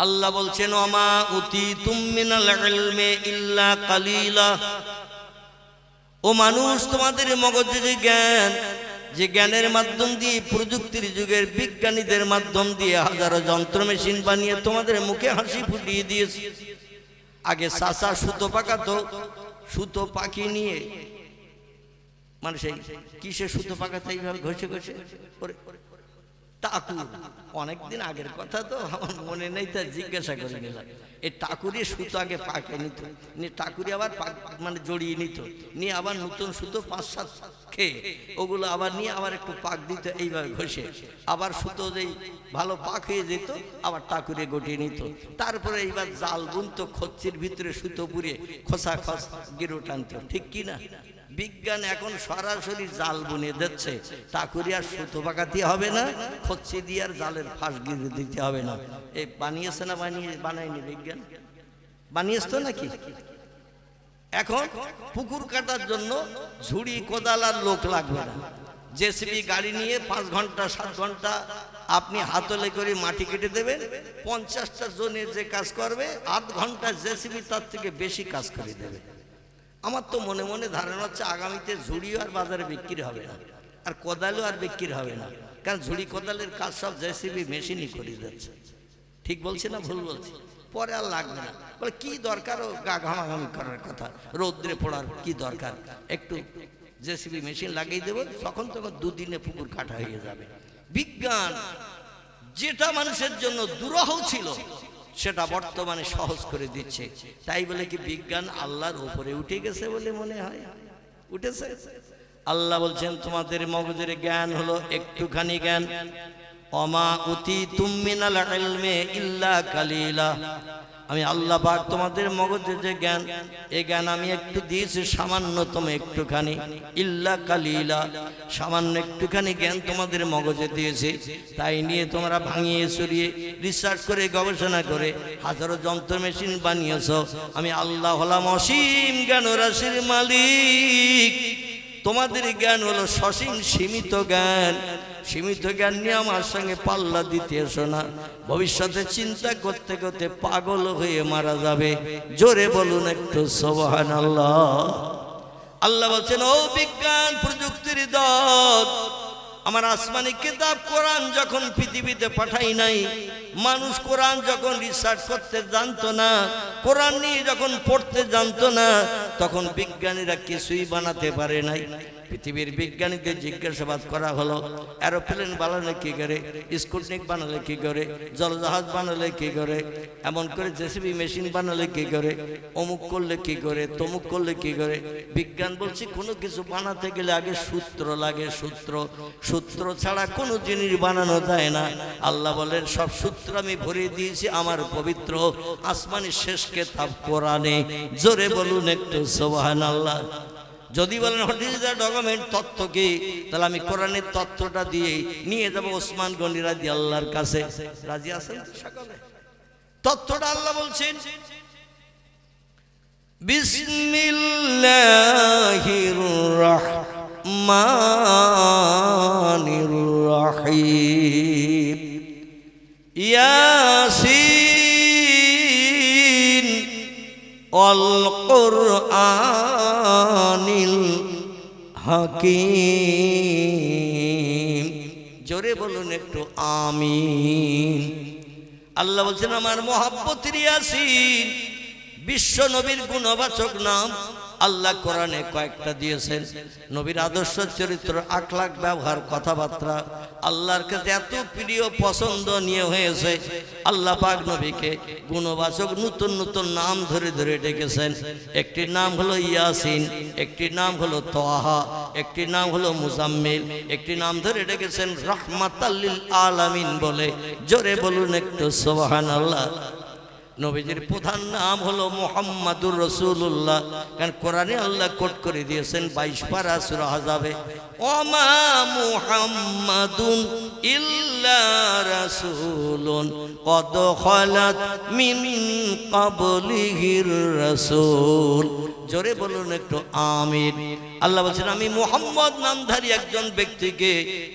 আল্লাহ বলছেন ওমা উতিতুম মিনাল ইলমি ইল্লা কালিলা। ও মানুষ, তোমাদের মগজে যে জ্ঞান, যে জ্ঞানের মাধ্যম দিয়ে প্রযুক্তির যুগের বিজ্ঞানীদের মাধ্যম দিয়ে হাজারো যন্ত্র মেশিন বানিয়ে তোমাদের মুখে হাসি ফুটিয়ে দিয়েছে। আগে চাষা সুতো পাকাতো, সুতো পাখি নিয়ে মানে সেই কিসে সুতো পাকাতে এইভাবে ঘষে ঘষে টাকু, অনেকদিন আগের কথা তো আমার মনে নেই, তা জিজ্ঞাসা করে নিলাম। এই টাকুরি সুতো আগে পাকে নিত, নিয়ে টাকুরি আবার মানে জড়িয়ে নিত, নিয়ে আবার নতুন সুতো 5-7 খেয়ে ওগুলো আবার নিয়ে আবার একটু পাক দিত, এইভাবে ঘষে আবার সুতো যেই ভালো পাক হয়ে যেত আবার টাকুরে গটিয়ে নিত। তারপরে এইবার জাল বুনতো, খচ্চির ভিতরে সুতো পুড়িয়ে খোসা খস গিরো টানত। ঠিক কি না? বিজ্ঞান এখন সরাসরি জাল বুনে দিচ্ছে, টাকুরি আর সুতো পাকাতে হবে না, খচ্চি দিয়ে আর জালের ফাঁস গিরে দিতে হবে না। এই বানিয়েছে না বানায়নি বিজ্ঞান? বানিয়েছ তো নাকি? এখন পুকুর কাটার জন্য ঝুড়ি কোদাল আর লোক লাগবে না, জেসিবি গাড়ি নিয়ে 5 ঘন্টা 7 ঘন্টা আপনি হাতলে করে মাটি কেটে দেবেন, 50টা জনের যে কাজ করবে 8 ঘন্টা জেসিবি তার থেকে বেশি কাজ করে দেবে। আমার তো মনে মনে ধারণা হচ্ছে আগামীতে ঝুড়িও আর বাজারে বিক্রি হবে না, আর কোদালও আর বিক্রি হবে না, কারণ ঝুড়ি কোদালের কাজ সব জেসিবি মেশিনই করে যাচ্ছে। ঠিক বলছে না ভুল বলছে? পরে আর লাগবে না, বলে কি দরকার ও গা ঘামাঘামি করার কথা, রৌদ্রে পড়ার কি দরকার, একটু জেসিবি মেশিন লাগিয়ে দেবো, তখন 2 দিনে পুকুর কাটা হয়ে যাবে। বিজ্ঞান যেটা মানুষের জন্য দুরূহ ছিল সেটা বর্তমানে সহজ করে দিচ্ছে। তাই বলে কি বিজ্ঞান আল্লাহর উপরে উঠে গেছে বলে মনে হয়? উঠেছে? আল্লাহ বলছেন তোমাদের মগজের জ্ঞান হলো একটুখানি জ্ঞান। ওমা উতিতুম মিনাল ইলমি ইল্লা কালিলা। আমি আল্লাহ পাক তোমাদের মগজে যে জ্ঞান, এই জ্ঞান আমি একটু দিয়েছি, সামান্যতম একটুখানি। ইল্লা কালিলা, সামান্য একটুখানি জ্ঞান তোমাদের মগজে দিয়েছি, তাই নিয়ে তোমরা ভাঙিয়ে চড়িয়ে রিসার্চ করে গবেষণা করে হাজারো যন্ত্র মেশিন বানিয়েছ। আমি আল্লাহ হলাম অসীম জ্ঞান রাশির মালিক। তোমাদের জ্ঞান হলো সসীম সীমিত জ্ঞান। সীমিত জ্ঞান নিয়ে আমার সঙ্গে পাল্লা দিতে এসো না, ভবিষ্যতে চিন্তা করতে করতে পাগল হয়ে মারা যাবে। জোরে বলুন একটু সুবহানাল্লাহ। আল্লাহ বলছেন ও বিজ্ঞান প্রযুক্তির দল, আমার আসমানি কিতাব কোরআন যখন পৃথিবীতে পাঠাই নাই, মানুষ কোরআন যখন রিসার্চ করতে জানতো না, কোরআন নিয়ে যখন পড়তে জানতো না, তখন বিজ্ঞানীরা কিছুই বানাতে পারে নাই। পৃথিবীর বিজ্ঞানীদের জিজ্ঞাসাবাদ করা হলো, এরোপ্লেন বানালে কি করে, স্পুটনিক বানালে কি করে, জলজাহাজ বানালে কি করে, এমন করে জেসিবি মেশিন বানালে কি করে, অমুক করলে কি করে, তমুক করলে কি করে। বিজ্ঞান বলছি কোনো কিছু বানাতে গেলে আগে সূত্র লাগে, সূত্র। সূত্র ছাড়া কোনো জিনিস বানানো যায় না। আল্লাহ বলেন সব সূত্র আমি ভরিয়ে দিয়েছি আমার পবিত্র আসমানি শেষ কিতাব কোরআনে। জোরে বলুন একটু সুবহানাল্লাহ। যদি বলেন হটিজা ডকুমেন্ট তথ্য কি, তাহলে আমি কোরআনের তথ্যটা দিয়ে নিয়ে যাব ওসমান গনি রাদিয়াল্লাহর কাছে। রাজি আছেন সকলে? তথ্যটা আল্লাহ বলছেন বিসমিল্লাহির রাহমানির রাহিম। ইয়াসিন ওয়াল কুরআনিল হাকিম। জোরে বলুন একটু আমিন। আল্লাহ বলছেন আমার মহব্বতের ইয়াসিন, বিশ্ব নবীর গুণবাচক নাম আল্লাহ কোরআনে কয়েকটা দিয়েছেন। নবীর আদর্শ চরিত্র, আখলাক, ব্যবহার, কথাবার্তা আল্লাহর কাছে এত প্রিয় পছন্দনীয় হয়েছে, আল্লাহ পাক নবীকে গুণবাচক নতুন নতুন নাম ধরে ধরে ডেকেছেন। একটি নাম হলো ইয়াসিন, একটি নাম হলো তাহা, একটি নাম হলো মুজাম্মিল, একটি নাম ধরে ডেকেছেন রাহমাতাল লিল আলামিন বলে। জোরে বলুন একটু সুবহানাল্লাহ। নবীজির প্রধান নাম হলো মুহাম্মাদুর রাসূলুল্লাহ, কারণ কোরআনে আল্লাহ কোট করে দিয়েছেন 22 পারা সূরা আহজাবে, ওমা মুহাম্মাদুন ইল্লা রাসূলুন কদ খালাত মিন ক্বাবলিহির রাসূল। জোরে বলুন একটু আমিন। আল্লাহ বলছেন আমি মুহাম্মদ নামধারী একজন ব্যক্তিকে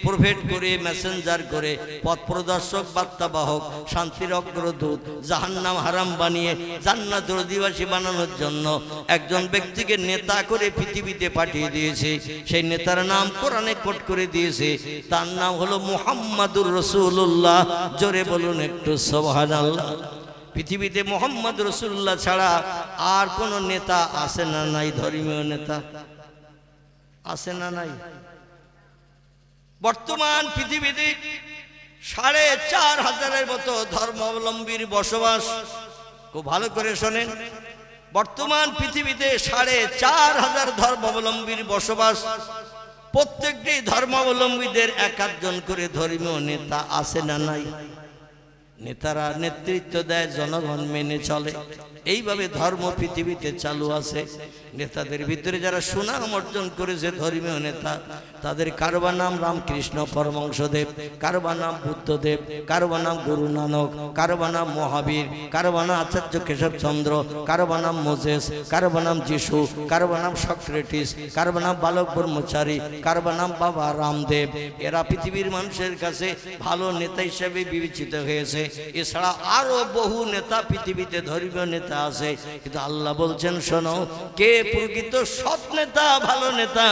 প্রফেট করে, মেসেঞ্জার করে, পথ প্রদর্শক, বার্তাবাহক, শান্তির অগ্রদূত, জাহান্নাম হারাম বানিয়ে জান্নাতের অধিবাসী বানানোর জন্য একজন ব্যক্তিকে নেতা করে পৃথিবীতে পাঠিয়ে দিয়েছে। সেই নেতার নাম কোরআনে কোট করে দিয়েছে, তার নাম হলো মুহাম্মাদুর রাসূলুল্লাহ। জোরে বলুন একটু সুবহানাল্লাহ। পৃথিবীতে মুহাম্মদ রাসূলুল্লাহ ছাড়া আর কোন নেতা আছে না নাই? ধর্মীয় নেতা আছে না নাই? বর্তমান পৃথিবীতে ৪৫০০০-এর মতো ধর্মাবলম্বীর বসবাস। খুব ভালো করে শোনেন, বর্তমান পৃথিবীতে ৪৫০০০ ধর্মাবলম্বীর বসবাস। প্রত্যেকটি ধর্মাবলম্বীদের এক একজন করে ধর্মীয় নেতা আছে না নাই? নেতারা নেতৃত্ব দেয়, জনগণ মেনে চলে। এইভাবে ধর্ম পৃথিবীতে চালু আছে। নেতাদের ভিতরে যারা সুনাম অর্জন করেছে ধর্মীয় নেতা, তাদের কারবা নাম রামকৃষ্ণ পরমহংসদেব, কারবা নাম বুদ্ধদেব, কারবা নাম গুরু নানক, কারবা নাম মহাবীর, কারবা নাম আচার্য কেশবচন্দ্র, কারবা নাম মোজেস, কারবা নাম যিশু, কারবা নাম সক্রেটিস, কারবা নাম বালক ব্রহ্মচারী, কারবা নাম বাবা রামদেব। এরা পৃথিবীর মানুষের কাছে ভালো নেতা হিসেবে বিবেচিত হয়েছে। এছাড়া আরো বহু নেতা পৃথিবীতে ধর্মীয় নেতা আছে। কিন্তু আল্লাহ বলছেন শোনো, কে প্রকৃত সৎ নেতা, ভালো নেতা,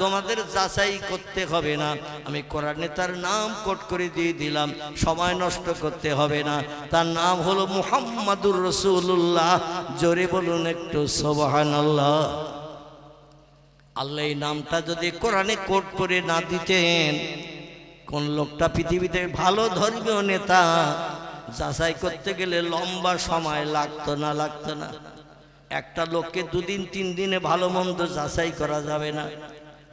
তোমাদের যাচাই করতে হবে না। আমি কোরআন নেতার নাম কোট করে দিয়ে দিলাম, সময় নষ্ট করতে হবে না। তার নাম হলো মুহাম্মাদুর রাসূলুল্লাহ। জোরে বলুন একটু সুবহানাল্লাহ। আল্লাহ এই নামটা যদি কোরআনে কোট করে না দিতেন, কোন লোকটা পৃথিবীতে ভালো ধর্মীয় নেতা যাচাই করতে গেলে লম্বা সময় লাগতো না? লাগতো না? একটা লোককে 2 দিন 3 দিনে ভালো মন্দ যাচাই করা যাবে না।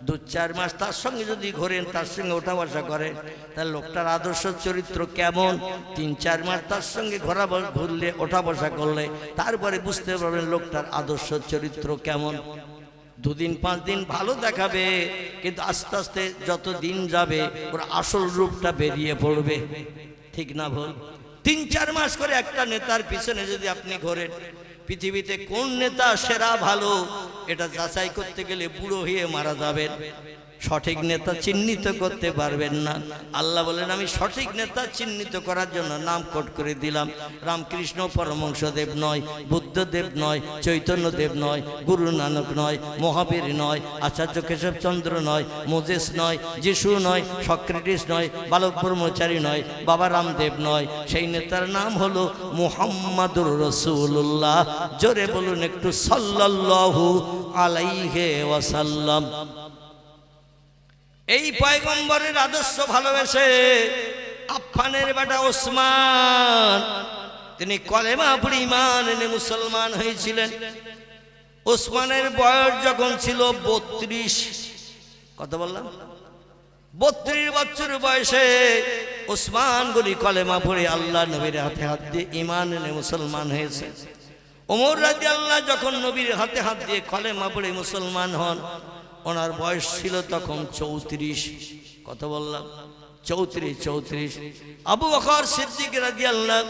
2-4 মাস তার সঙ্গে যদি ঘোরেন, তার সঙ্গে ওঠা বসা করেন, তাহলে লোকটার আদর্শ চরিত্র কেমন। 3-4 মাস তার সঙ্গে ঘুরলে, ওঠা বসা করলে তারপরে বুঝতে পারবেন লোকটার আদর্শ চরিত্র কেমন। 2 দিন 5 দিন ভালো দেখাবে, কিন্তু আস্তে আস্তে যত দিন যাবে ওর আসল রূপটা বেরিয়ে পড়বে। ঠিক না ভুল? 3-4 মাস করে একটা নেতার পিছনে যদি আপনি ঘোরেন, পৃথিবীতে কোন নেতা সেরা ভালো এটা যাচাই করতে গেলে বুড়ো হয়ে মারা যাবেন। সঠিক নেতা চিহ্নিত করতে পারবেন না। আল্লাহ বলেন আমি সঠিক নেতা চিহ্নিত করার জন্য নাম কোট করে দিলাম। রামকৃষ্ণ পরমহংসদেব নয়, বুদ্ধদেব নয়, চৈতন্যদেব নয়, গুরু নানক নয়, মহাবীর নয়, আচার্য কেশবচন্দ্র নয়, মোজেস নয়, যিশু নয়, সক্রেটিস নয়, বালক ব্রহ্মচারী নয়, বাবা রামদেব নয়। সেই নেতার নাম হলো মুহাম্মাদুর রাসূলুল্লাহ। জোরে বলুন একটু সাল্লাল্লাহু আলাইহি ওয়াসাল্লাম। এই পয়গম্বরের আদর্শ ভালোবেসে আফফানের বেটা ওসমান, তিনি কলেমা পড়ে ঈমান এনে মুসলমান হয়েছিলেন। ওসমানের বয়স যখন ছিল 32, কত বললাম? 32 বছর বয়সে ওসমান গনি কলেমা পড়ে আল্লাহ নবীর হাতে হাত দিয়ে ঈমান এনে মুসলমান হয়েছে। ওমর রাদিয়াল্লাহু যখন নবীর হাতে হাত দিয়ে কলেমা পড়ে মুসলমান হন, ওনার বয়স ছিল তখন 34। কত বললাম? 34। আবু বকর সিদ্দিক রাদিয়াল্লাহু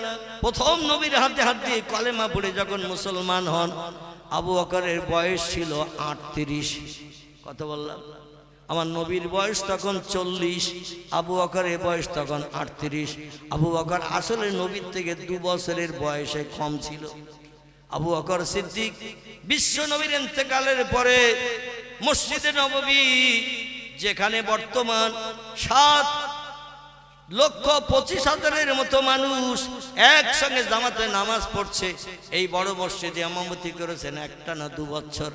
প্রথম নবীর হাতে হাত দিয়ে কলেমা পড়ে যখন মুসলমান হন, আবু বকরের বয়স ছিল 38। কত বললাম? আমার নবীর বয়স তখন 40, আবু বকরের বয়স তখন 38। আবু বকর আসলে নবীর থেকে 2 বছরের বয়সে কম ছিল। আবু বকর সিদ্দিক বিশ্ব নবীর ইন্তেকালের পরে মসজিদে নববী, যেখানে বর্তমান 7,25,000-এর মতো মানুষ একসঙ্গে জামাতে নামাজ পড়ছে, এই বড় মসজিদে ইমামতি করেছেন একটানা 2 বছর।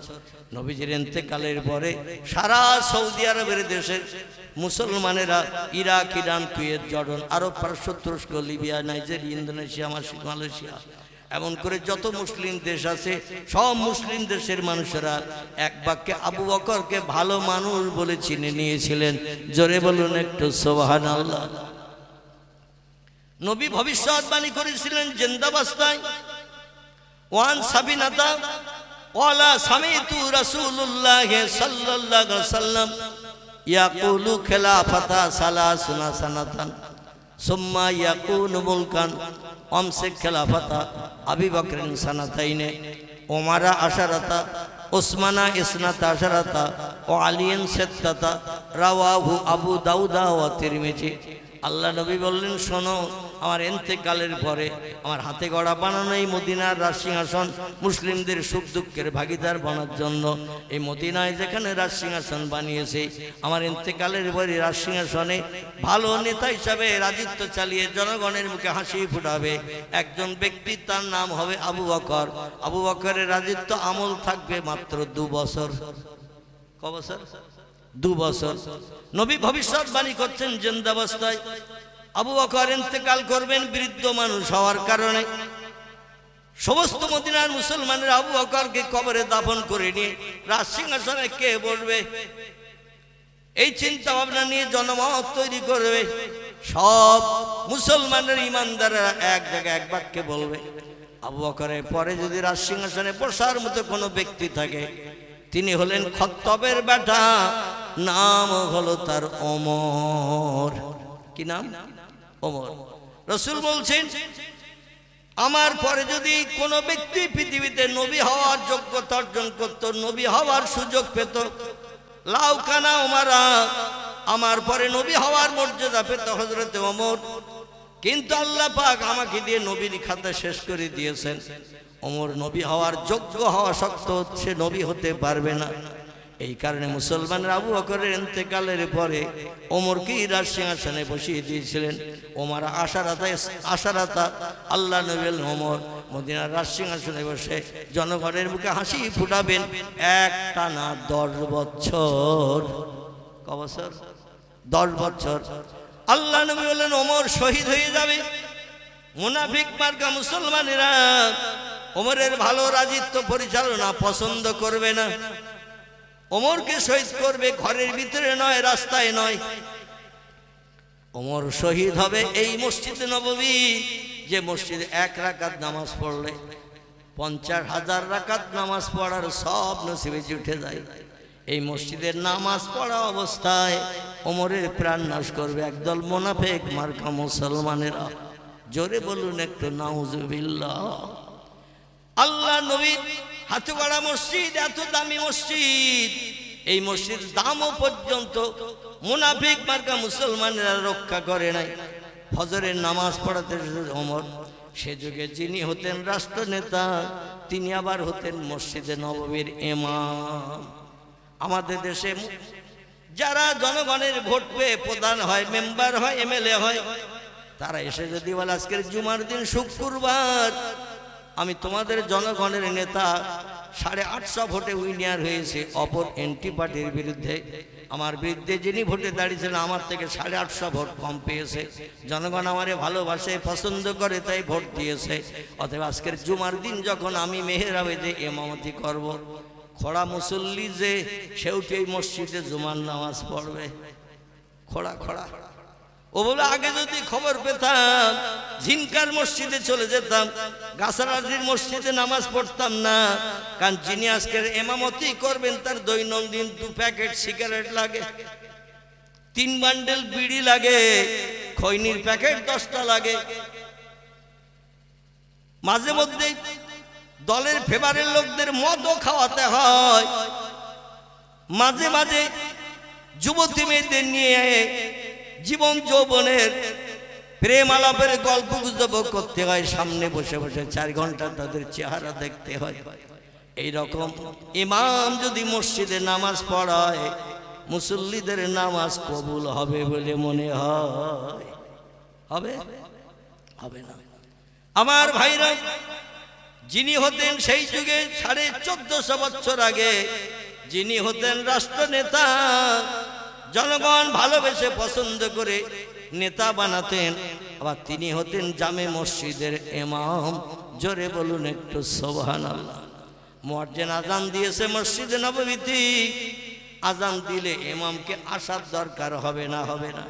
নবীজির ইন্তেকালের পরে সারা সৌদি আরবের দেশের মুসলমানেরা ইরাক, ইরান, কুয়েত, জর্ডান, আরব, পারস্য, তুরস্ক, লিবিয়া, নাইজেরিয়া, ইন্দোনেশিয়া, মালয়েশিয়া, এমন করে যত মুসলিম দেশ আছে সব মুসলিম দেশের মানুষেরা এক বাক্যে আবু বকরকে ভালো মানুষ বলে চিনে নিয়েছিলেন। জোরে বলুন একটু সুবহানাল্লাহ। নবী ভবিষ্যৎবাণী করেছিলেন জিন্দাবাস্তায়, ওয়ান সাবিনাতা ওয়ালা সামিতু রাসূলুল্লাহ সাল্লাল্লাহু আলাইহি ওয়াসাল্লাম ইয়াকুলু খিলাফাতা সালাসুনা সানাতান সুম্মা ইয়াকুনু মুলকান আমসিক খিলাফাতা আবি বকরিন সানাতাইনে ওমারা আশারাতা ওসমানা ইসনাতা আশারাতা ও আলিয়ান সাত্তাতা রাওয়াহু আবু দাউদা ওয়া তিরমিজি। আল্লাহ নবী বললেন, শোনো, আমার ইন্তেকালের পরে আমার হাতে গড়া বানানো এই মদিনার রাজসিংহাসন মুসলিমদের সুখ দুঃখের ভাগিদার বানার জন্য এই মদিনায় যেখানে রাজসিংহাসন বানিয়েছে, আমার ইন্তেকালের পরে রাজসিংহাসনে ভালো নেতা হিসাবে রাজত্ব চালিয়ে জনগণের মুখে হাসি ফুটাবে একজন ব্যক্তি, তার নাম হবে আবু বকর। আবু বকরের রাজত্ব আমল থাকবে মাত্র 2 বছর। ক বছর? 2 বছর। নবী ভবিষ্যৎবাণী করছেন জিন্দাবস্থায় আবু বকর ইন্তেকাল করবেন বৃদ্ধ মানুষ হওয়ার কারণে। সমস্ত মদিনার মুসলমানের আবু বকরকে কবরে দাফন করে নিয়ে রাজসিংহাসনে কে বসবে, এই চিন্তা ভাবনা নিয়ে জনমত তৈরি করবে। সব মুসলমানের ইমানদাররা এক জায়গায় এক বাক্যে বলবে, আবু বকরের পরে যদি রাজসিংহাসনে বসার মতো কোনো ব্যক্তি থাকে, তিনি হলেন খত্তবের বেটা, নাম হলো তার ওমর। কি নাম? ওমর। রাসূল বলছেন, আমার পরে যদি কোনো ব্যক্তি পৃথিবীতে নবী হওয়ার যোগ্যতা অর্জন করত, নবী হওয়ার সুযোগ পেত, লাউকানা ওমরা, আমার পরে নবী হওয়ার মর্যাদা পেত হযরতে ওমর। কিন্তু আল্লাহ পাক আমাকে দিয়ে নবীর খাতা শেষ করে দিয়েছেন। ওমর নবী হওয়ার যোগ্য হওয়া সত্ত্বেও সে নবী হতে পারবে না। এই কারণে মুসলমানরা আবু বকরের ইন্তেকালের পরে ওমরকে রাজসিংহাসনে বসিয়ে দিয়েছিলেন। ওমর আশারাতা, আল্লাহ নবী ওমর মদিনার রাজসিংহাসনে বসে জনগণের মুখে হাসি ফুটাবেন একটানা 10 বছর। ক বছর? 10 বছর। আল্লাহ নবী বললেন, ওমর শহীদ হয়ে যাবে। মুনাফিক মার্কা মুসলমানেরা ওমরের ভালো রাজত্ব পরিচালনা পছন্দ করবে না, ওমরকে শহীদ করবে, ঘরের ভিতরে নয়, রাস্তায় নয়। ওমর শহীদ হবে এই মসজিদে নববী, যে মসজিদে 1 রাকাত নামাজ পড়লে 50,000 রাকাত নামাজ পড়ার সব নসিবে উঠে যায়। এই মসজিদের নামাজ পড়া অবস্থায় ওমরের প্রাণ নাশ করবে একদল মুনাফিক মার্কা মুসলমানেরা। জোরে বলুন একটু নাউজুবিল্লাহ। আল্লাহ নবীর হাতে গড়া মসজিদ, এত দামি মসজিদ, এই মসজিদ দামও পর্যন্ত মুনাফিক মার্কা মুসলমানেরা রক্ষা করে নাই। ফজরের নামাজ পড়াতে ওমর, সে যুগে যিনি হতেন রাষ্ট্রনেতা, তিনি আবার হতেন মসজিদে নববীর ইমাম। আমাদের দেশে যারা জনগণের ভোট পেয়ে প্রধান হয়, মেম্বার হয়, এমএলএ হয়, তারা এসে যদি বলে আজকের জুমার দিন শুক্রবার, আমি তোমাদের জনগণের নেতা 850 ভোটে উইনার হয়েছে অপর এনটি পার্টির বিরুদ্ধে, আমার বিরুদ্ধে যিনি ভোটে দাঁড়িয়েছিলেন আমার থেকে 850 ভোট কম পেয়েছে, জনগণ আমারে ভালোবাসে, পছন্দ করে, তাই ভোট দিয়েছে। অতএব আজকের জুমার দিন যখন আমি মেহরাবে যে ইমামতি করব, খোড়া মুসল্লি যে সেউটি এই মসজিদে জুমার নামাজ পড়বে। খোড়া খোড়া ও বলে, আগে যদি খবর পেতাম ঝিনকার মসজিদে চলে যেতাম, গাছারাজির মসজিদে নামাজ পড়তাম না। কারণ যিনি আজকের ইমামতি করবেন তার দৈনন্দিন 2 প্যাকেট সিগারেট লাগে, 3 বান্ডেল বিড়ি লাগে, খৈনির প্যাকেট 10টা লাগে। মাঝে মধ্যে দলের ফেভারের লোকদের মদও খাওয়াতে হয়। মাঝে মাঝে যুবতী মেয়েদের নিয়ে জীবন যৌবনের প্রেম আলাপের গল্প গুজব করতে হয়, সামনে বসে বসে 4 ঘন্টা তাদের চেহারা দেখতে হয়। এই রকম ইমাম যদি মসজিদে নামাজ পড়ায়, মুসল্লিদের নামাজ কবুল হবে বলে মনে হয়? হবে? হবে না। আমার ভাইরা, যিনি হতেন সেই যুগে 1450 বছর আগে, যিনি হতেন রাষ্ট্রনেতা, জনগণ ভালোবেসে পছন্দ করে নেতা বানাতেন, আবার তিনি হতেন জামে মসজিদের ইমাম। জোরে বলুন একটু সুবহানাল্লাহ। মুয়াজ্জিন আজান দিয়েছে মসজিদে নববীতে, আজান দিলে ইমামকে আসার দরকার হবে না? হবে না।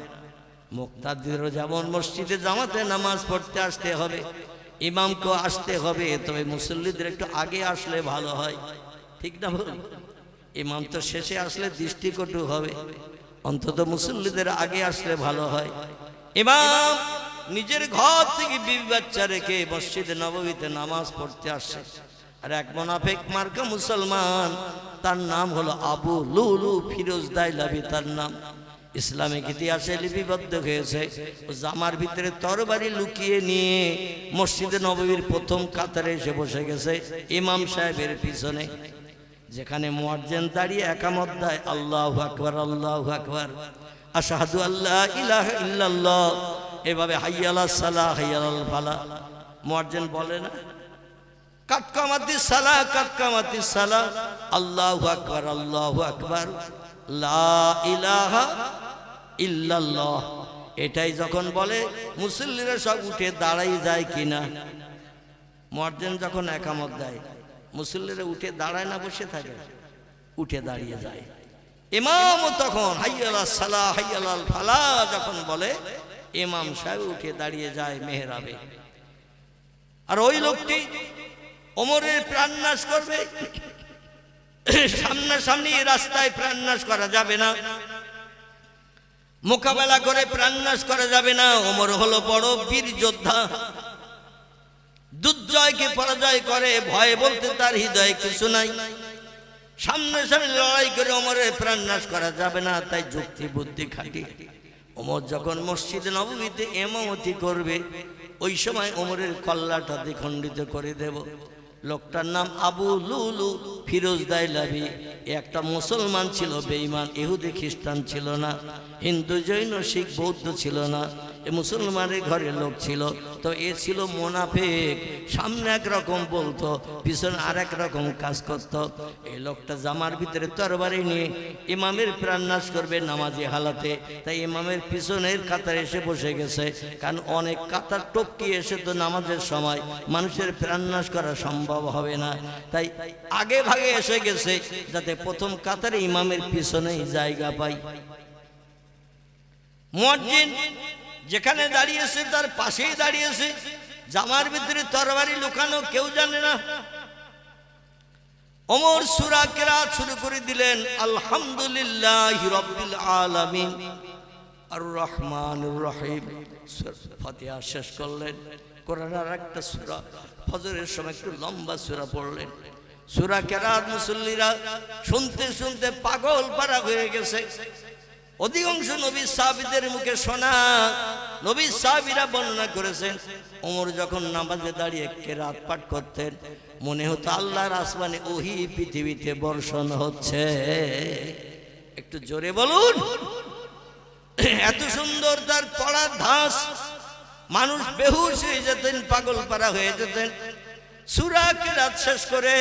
মুক্তাদিরও যেমন মসজিদে জামাতে নামাজ পড়তে আসতে হবে, ইমামকেও আসতে হবে, তবে মুসল্লিদের একটু আগে আসলে ভালো হয়, ঠিক না বলুন? ইমাম তো শেষে আসলে দৃষ্টিকটু হবে, অন্তত মুসল্লিদের আগে আসলে ভালো হয়। ইমাম নিজের ঘর থেকে বিবি বাচ্চা রেখে মসজিদে নববীতে নামাজ পড়তে আসছে, আর এক মুনাফিক মার্কা মুসলমান, তার নাম হলো আবু লুলু ফিরোজ দাইলাবি তার নাম। ইসলামিক ইতিহাসে লিপিবদ্ধ হয়েছে। জামার ভিতরে তরবারি লুকিয়ে নিয়ে মসজিদে নববীর প্রথম কাতারে এসে বসে গেছে ইমাম সাহেবের পিছনে, যেখানে মুয়াজ্জিন দাঁড়িয়ে একামত দেয়, আল্লাহু আকবার আল্লাহু আকবার, আশহাদু আল্লা ইলাহা ইল্লাল্লাহ, এভাবে হাইয়া আলাস সালাহ হাইয়া আলাল ফালাহ। মুয়াজ্জিন বলে না, কাদ কামাতিস সালাহ কাদ কামাতিস সালাহ, আল্লাহু আকবার আল্লাহু আকবার, লা ইলাহা ইল্লাল্লাহ। এটাই যখন বলে মুসল্লিরা সব উঠে দাঁড়াই যায় কিনা? মুয়াজ্জিন যখন একামত দেয় মুসল্লিরা উঠে দাঁড়ায় না, বসে থাকে, উঠে দাঁড়িয়ে যায়। ইমামও তখন হাইয়া আলাস সালাহ হাইয়া আলাল ফালাহ যখন বলে, ইমাম সাহেব উঠে দাঁড়িয়ে যায় মেহরাবে। আর ওই লোকটি ওমরের প্রাণনাশ করবে, সামনাসামনি রাস্তায় প্রাণনাশ করা যাবে না, মোকাবেলা করে প্রাণনাশ করা যাবে না। ওমর হলো বড় বীর যোদ্ধা, দুর্জয়কে পরাজয় করে, ভয় বলতে তার হৃদয়ে কিছু নাই। সামনাসামনি লড়াই করে ওমরের প্রাণনাশ করা যাবে না, তাই যুক্তি বুদ্ধি খাটিয়ে ওমর যখন মসজিদে নববীতে ইমামতি করবে, ওই সময় ওমরের কল্লাটা দ্বিখণ্ডিত করে দেব। লোকটার নাম আবু লুলু ফিরোজ দাইলাবি। একটা মুসলমান ছিল, বেঈমান, ইহুদি খ্রিস্টান ছিল না, হিন্দু জৈন শিখ বৌদ্ধ ছিল না, এ মুসলমানের ঘরের লোক ছিল। তো এ ছিল মুনাফিক, সামনে একরকম বলতো, পিছনে আর এক রকম কাজ করত। এই লোকটা জামার ভিতরে তরবারি নিয়ে ইমামের প্রাণনাশ করবে নামাজি হালাতে, তাই ইমামের পিছনের কাতারে এসে বসে গেছে। কারণ অনেক কাতার টপকি এসে তো নামাজের সময় মানুষের প্রাণনাশ করা সম্ভব হবে না, তাই আগে ভাগে এসে গেছে যাতে প্রথম কাতারে ইমামের পিছনেই জায়গা পাই। মুয়াজ্জিন যেখানে দাঁড়িয়েছে তার পাশেই দাঁড়িয়েছে, জামার ভিতরে তরবারি লুকানো, কেউ জানে না। ওমর সূরা কিরাত শুরু করে দিলেন, আলহামদুলিল্লাহি রাব্বিল আলামিন আর রহমানুর রহিম। ফাতিহা শেষ করলেন। কোরআনের একটা সূরা ফজরের সময় একটু লম্বা সূরা পড়লেন। সূরা কিরাত মুসল্লিরা শুনতে শুনতে পাগল পারা হয়ে গেছে। অধিকাংশ নবী সাহাবীদের মুখে শোনা, নবী সাহাবীরা বর্ণনা করেছেন, ওমর যখন নামাজে দাঁড়িয়ে কিরাত পাঠ করতেন, মনে হতো আল্লাহর আসমানে ওহী পৃথিবীতে বর্ষণ হচ্ছে। একটু জোরে বলুন। এত সুন্দর তার পড়ার ধাঁচ, মানুষ বেহুশ হয়ে যেতেন, পাগল পারা হয়ে যেতেন। সূরা কিরাত শেষ করে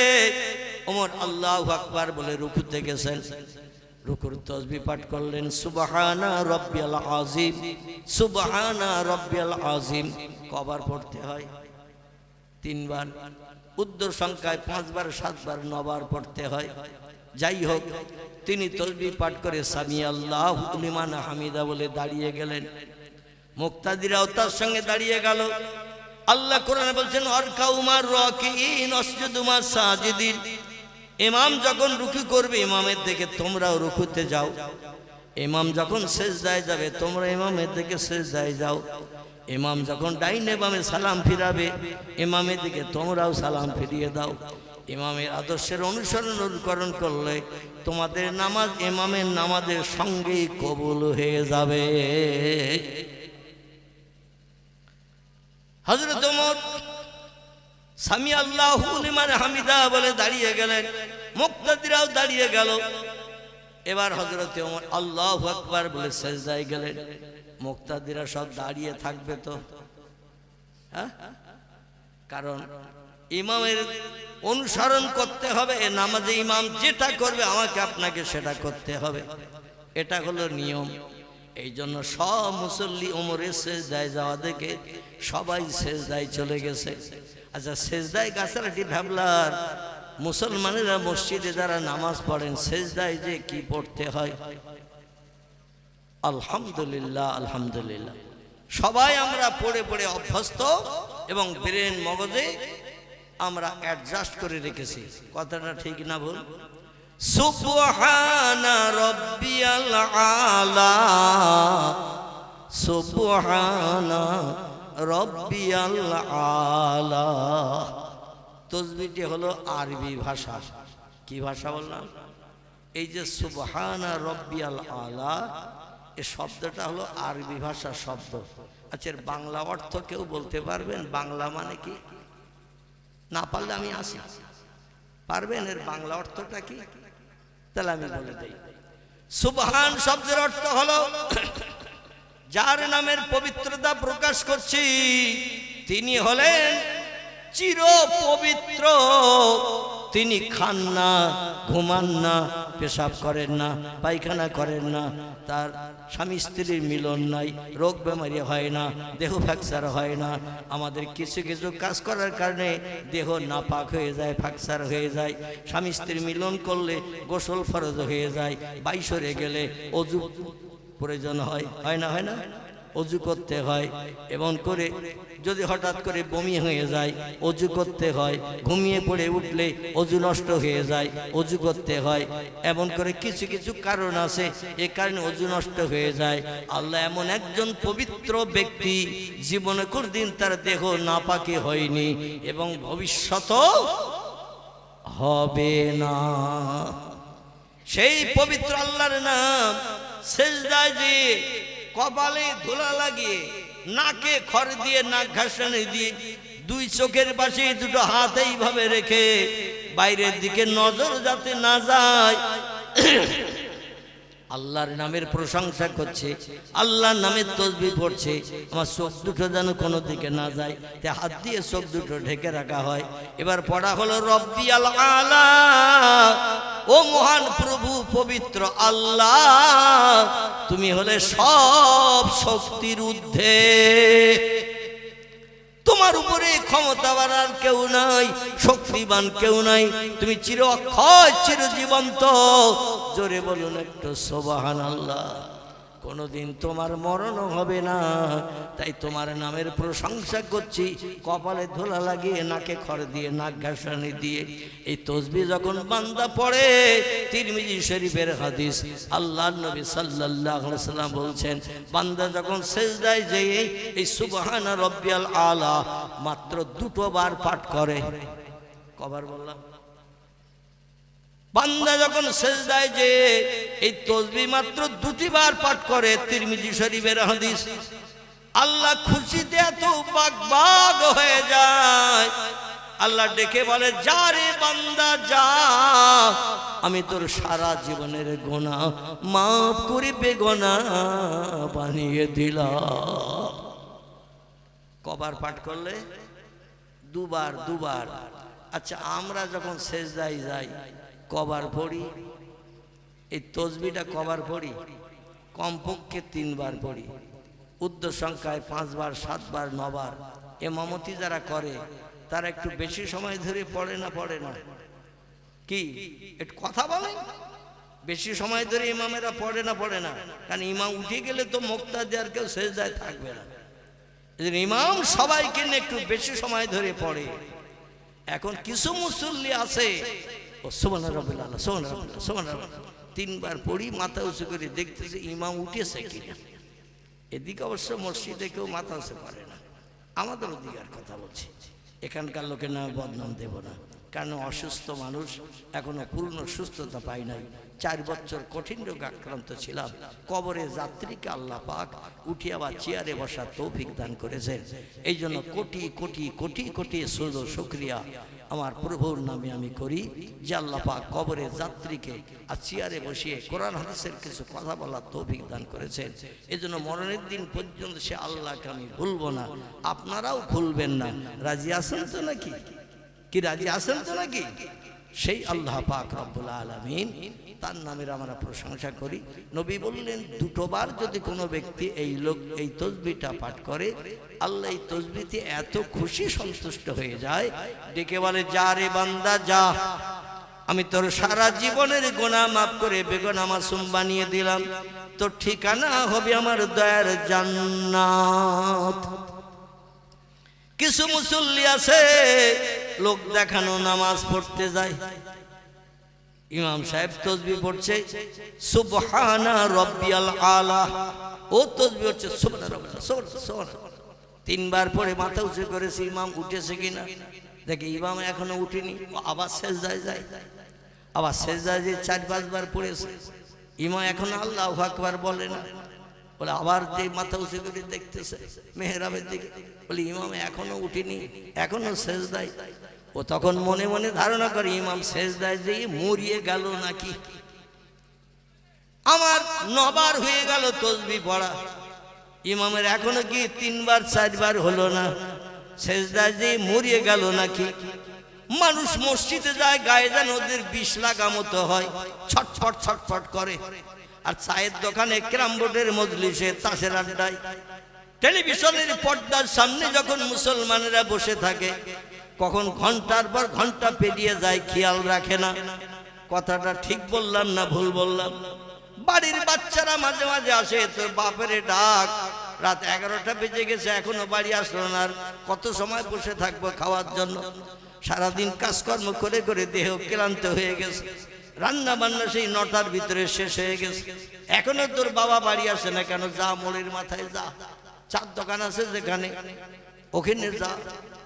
ওমর আল্লাহু আকবার বলে রুকুতে গেছেন। রুকুর তাসবিহ পাঠ করলেন, সুবহানা রাব্বিয়াল আযীম, সুবহানা রাব্বিয়াল আযীম। কবার পড়তে হয়? 3 বার। উর্দু সংখ্যায় 5 বার 7 বার 9 বার পড়তে হয়। যাই হোক, তিনি তাসবিহ পাঠ করে সামি আল্লাহু লিমান হামিদা বলে দাঁড়িয়ে গেলেন। মুক্তাদিরাও তার সঙ্গে দাঁড়িয়ে গেল। আল্লাহ কোরআনে বলছেন, অরকাউ মার রাকিইন ওয়াসজুদু মাস সাজিদিন। ইমাম যখন রুকু করবে ইমামের দিকে তোমরাও রুকুতে যাও, ইমাম যখন সিজদায় যাবে তোমরা ইমামের দিকে সিজদায় যাও, ইমাম যখন ডাইনে বামে সালাম ফিরাবে ইমামের দিকে তোমরাও সালাম ফিরিয়ে দাও। ইমামের আদর্শের অনুকরণ করলে তোমাদের নামাজ ইমামের নামাজের সঙ্গেই কবুল হয়ে যাবে। হযরত ওমর সামি আল্লাহু লিমান হামিদা বলে দাঁড়িয়ে গেলেন, মুক্তাদিরাও দাঁড়িয়ে গেল। এবার হযরত ওমর আল্লাহু আকবার বলে সিজদায় গেলেন। মুক্তাদিরা সব দাঁড়িয়ে থাকবে তো, হ্যাঁ? কারণ ইমামের অনুসরণ করতে হবে, নামাজে ইমাম যেটা করবে আমাকে আপনাকে সেটা করতে হবে, এটা হলো নিয়ম। এই জন্য সব মুসল্লি ওমরের সিজদায় যাওয়া দেখে সবাই সিজদায় চলে গেছে। আচ্ছা, সিজদায় গাছালাটি ভাবলার মুসলমানেরা মসজিদে যারা নামাজ পড়েন সিজদায় যে কি পড়তে হয়? আলহামদুলিল্লাহ আলহামদুলিল্লাহ। সবাই আমরা পড়ে পড়ে অভ্যস্ত এবং ব্রেন মগজে আমরা অ্যাডজাস্ট করে রেখেছি। কথাটা ঠিক না ভুল? সুবহানা রাব্বিয়াল আলা, সুবহানা রাব্বিয়াল আলা। তসবিহটি হলো আরবি ভাষা। কি ভাষা বললাম? এই যে সুবহানা রব্বিয়াল আলা, এই শব্দটা হলো আরবি ভাষার শব্দ। আচ্ছা, এর বাংলা অর্থ কেউ বলতে পারবেন? বাংলা মানে কি? না পারলে আমি আসি। পারবেন এর বাংলা অর্থটা কি? তাহলে আমি বলে দেই। সুবহান শব্দের অর্থ হলো যার নামের পবিত্রতা প্রকাশ করছি তিনি হলেন চির পবিত্র। তিনি খান না, ঘুমান না, পেশাব করেন না, পায়খানা করেন না, তার স্বামী স্ত্রীর মিলন নাই, রোগ বেমারি হয় না, দেহ ফ্র্যাকচার হয় না। আমাদের কিছু কিছু কাজ করার কারণে দেহ নাপাক হয়ে যায়, ফ্র্যাকচার হয়ে যায়। স্বামী স্ত্রীর মিলন করলে গোসল ফরজ হয়ে যায়, বাইশরে গেলে অজু প্রয়োজন হয়, হয় না? হয় না? অজু করতে হয়। এমন করে যদি হঠাৎ করে বমি হয়ে যায় অজু করতে হয়। ঘুমিয়ে পড়ে উঠলে অজু নষ্ট হয়ে যায়, অজু করতে হয়। এমন করে কিছু কিছু কারণ আছে, এ কারণে অজু নষ্ট হয়ে যায়। আল্লাহ এমন একজন পবিত্র ব্যক্তি, জীবনে কোনদিন তার দেহ নাপাকি হয়নি এবং ভবিষ্যতও হবে না। সেই পবিত্র আল্লাহর নাম সেজদায় দিয়ে, কপালে ধুলা লাগিয়ে, নাকে খড় দিয়ে, নাক ঘাসানি দিয়ে, দুই চোখের পাশে দুটো হাত এইভাবে রেখে বাইরের দিকে নজর যাতে না যায়, আল্লাহর নামের প্রশংসা করছে, আল্লাহর নামের তসবিহ পড়ছে। আমার চোখ দুটো যেন কোনো দিকে না যায়, তাই হাত দিয়ে চোখ দুটো ঢেকে রাখা হয়। এবার পড়া হলো রব্বিয়াল আলা, ও মহান প্রভু পবিত্র আল্লাহ, তুমি হলে সব শক্তির ঊর্ধ্বে, তোমার উপরে ক্ষমতাবান আর কেউ নাই, শক্তিবান কেউ নাই, তুমি চির অক্ষয়, চির জীবন্ত। জোরে বলুন একটু সুবহানাল্লাহ। কোনোদিন তোমার মরণও হবে না, তাই তোমার নামের প্রশংসা করছি। কপালে ধুলা লাগিয়ে, নাকে খড় দিয়ে, নাক ঘাসানি দিয়ে এই তসবিহ যখন বান্দা পড়ে, তিরমিজি শরীফের হাদিস, আল্লাহর নবী সাল্লাল্লাহু আলাইহি সাল্লাম বলছেন, বান্দা যখন সিজদায় যেয়ে এই সুবহানা রব্বিয়াল আলা মাত্র দুটো বার পাঠ করে। কবার বললাম? বান্দা যখন সিজদায় যে এই তসবিহ মাত্র দুটি বার পাঠ করে, তিরমিজি শরীফের হাদিস, আল্লাহ খুশিতে এত বাগবাগ হয়ে যায়, আল্লাহ ডেকে বলে, যা রে বান্দা যা, আমি তোর সারা জীবনের গুনাহ মাফ করে বেগুনাহ বানিয়ে দিলাম। কবার পাঠ করলে? দুবার। দুবার। আচ্ছা, আমরা যখন সিজদায় যাই কবার পড়ি? এই তসবিহটা কবার পড়ি? কমপক্ষে 3 বার পড়ি। উর্ধ্ব সংখ্যায় 5 বার, 7 বার, 9 বার। ইমামতি যারা করে তারা একটু বেশি সময় ধরে পড়ে না? পড়ে না? কি একটু কথা বলেন? বেশি সময় ধরে ইমামেরা পড়ে না? পড়ে না? কারণ ইমাম উঠে গেলে তো মুক্তাদি আর কেউ সিজদায় থাকবে না। ইমাম সবাইকে নিয়ে একটু বেশি সময় ধরে পড়ে। এখন কিছু মুসল্লি আছে, ও সুবহান রাব্বিল আলা, সুবহান রাব্বিল আলা, সুবহান রাব্বিল আলা, 3 বার পড়ি, মাথা উঁচু করে দেখতেছে ইমাম উঠেছে কিনা। এদিকে অবশ্য মসজিদে কেউ মাথা উঁচু করে না, আমাদের অধিকার কথা বলছি। এখানকার লোকের নামে বদনাম দেব না, কারণ অসুস্থ মানুষ, এখনো পূর্ণ সুস্থতা পাই নাই। 4 বছর কঠিন রোগে আক্রান্ত ছিলাম। কবরে যাত্রীকে আল্লাহ পাক উঠিয়ে আবার চেয়ারে বসার তৌফিক দান করেছেন। এই জন্য কোটি কোটি কোটি কোটি সুজো শুকরিয়া আমার প্রভুর নামে আমি করি যে আল্লাহ পাক কবরে যাত্রীকে আর চেয়ারে বসিয়ে কোরআন হাদিসের কিছু কথা বলার তৌফিক দান করেছেন। এই জন্য মরণের দিন পর্যন্ত সে আল্লাহকে আমি ভুলবো না, আপনারাও ভুলবেন না। রাজি আছেন তো নাকি? কি রাজি আছেন তো নাকি? সেই আল্লাহ পাক রব্বুল আলামিন, তার নামের আমরা প্রশংসা করি। নবী বললেন, 2 বার যদি কোনো ব্যক্তি এই তসবিহটা পাঠ করে, আল্লাহ এই তসবিহতে এত খুশি সন্তুষ্ট হয়ে যায়, ডেকে বলে, যা রে বান্দা যা, আমি তোর সারা জীবনের গুনাহ মাফ করে বেগুনাহ মাসুম বানিয়ে দিলাম। তোর ঠিকানা হবে আমার দয়ার জান্নাত। কিছু মুসল্লি আছে লোক দেখানো নামাজ পড়তে যায়, ইমাম সাহেব তসবিহ পড়ছে সুবহানা রব্বিয়াল আলা, ও তসবিহ হচ্ছে সুবহানা রব্বিয়াল, সুবহানা। 3 বার পরে মাথা উঁচু করেছে, ইমাম উঠেছে কিনা? দেখে ইমাম এখনো উঠেনি, আবার সেজদায় যায়, আবার সেজদায় যে 4-5 বার পড়েছে, ইমাম এখনো আল্লাহু আকবার বলে না। বলে আবার যে মাথা উঁচু করে দেখতেছে মেহরাবের দিকে, বলে ইমাম এখনো উঠেনি, এখনো সেজদায়। ও তখন মনে মনে ধারণা করে ইমাম সেজদায় যেয়ে মরিয়ে গেল নাকি। আমার 9 বার হয়ে গেল তাসবিহ পড়া, ইমামের এখনো কি 3-4 বার হলো না, সেজদায় যেয়ে মরিয়ে গেল নাকি। মানুষ মসজিদে যায় গায়ে যেন ওদের বিষ লাগা মতো হয়, ছটফট ছটফট করে। আর চায়ের দোকানে, ক্যারাম বোর্ডের মজলিসে, তাসের আড্ডায়, টেলিভিশনের পর্দার সামনে যখন মুসলমানেরা বসে থাকে, কখন ঘন্টার পর ঘন্টা পেরিয়ে যায় খেয়াল রাখে না। কথাটা ঠিক বললাম না ভুল বললাম? বাড়ির বাচ্চারা মাঝে মাঝে আসে, তোর বাপের ডাক, রাত 11টা বেজে গেছে এখনো বাড়ি আসলো না, আর কত সময় বসে থাকবো খাওয়ার জন্য। সারাদিন কাজকর্ম করে করে দেহ ক্লান্ত হয়ে গেছে, রান্না বান্না সেই 9টার ভিতরে শেষ হয়ে গেছে, এখনো তোর বাবা বাড়ি আসে না কেন? যা মোড়ের মাথায় যা, চার দোকান আছে যেখানে, ওখানে যা।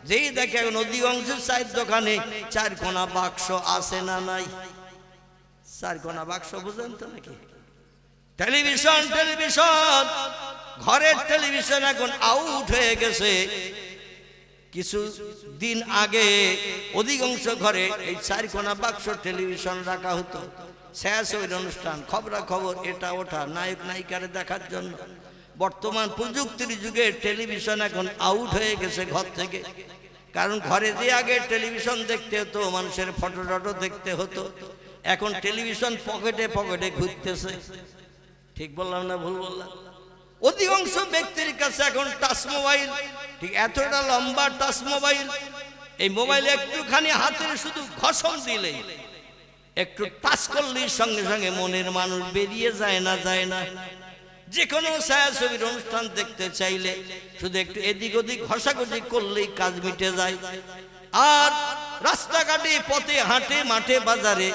যেই দেখে এখন অধিকাংশ চায়ের দোকানে 4 কোনা বাক্স আছে না নাই? 4 কোনা বাক্স বুঝেন তো নাকি? টেলিভিশন, টেলিভিশন, ঘরের টেলিভিশন এখন আউট হয়ে গেছে। কিছু দিন আগে অধিকাংশ ঘরে এই 4 কোনা বাক্স টেলিভিশন রাখা হতো, শেষ ওই অনুষ্ঠান, খবরাখবর, এটা ওঠা, নায়ক নায়িকারে দেখার জন্য। বর্তমান প্রযুক্তির যুগে টেলিভিশন এখন আউট হয়ে গেছে ঘর থেকে। কারণ ঘরে যে আগে টেলিভিশন দেখতে হতো, মানুষের ফটো টটো দেখতে হতো, এখন টেলিভিশন পকেটে পকেটে ঘুরতেছে। ঠিক বললাম না ভুল বললাম? অধিকাংশ ব্যক্তির কাছে এখন টাচ মোবাইল, ঠিক এতটা লম্বা টাচ মোবাইল। এই মোবাইলে একটুখানি হাতের শুধু ঘষণ দিলেই, একটু টাচ করলেই সঙ্গে সঙ্গে মনের মানুষ বেরিয়ে যায় না, যায় না। যে কোনো ছায়াছবির অনুষ্ঠান দেখতে চাইলে শুধু একটু এদিক ওদিক ঘষাঘষি করলেই কাজ মিটে যায়। আর রাস্তাঘাটে, পথে হাটে, মাঠে, বাজারে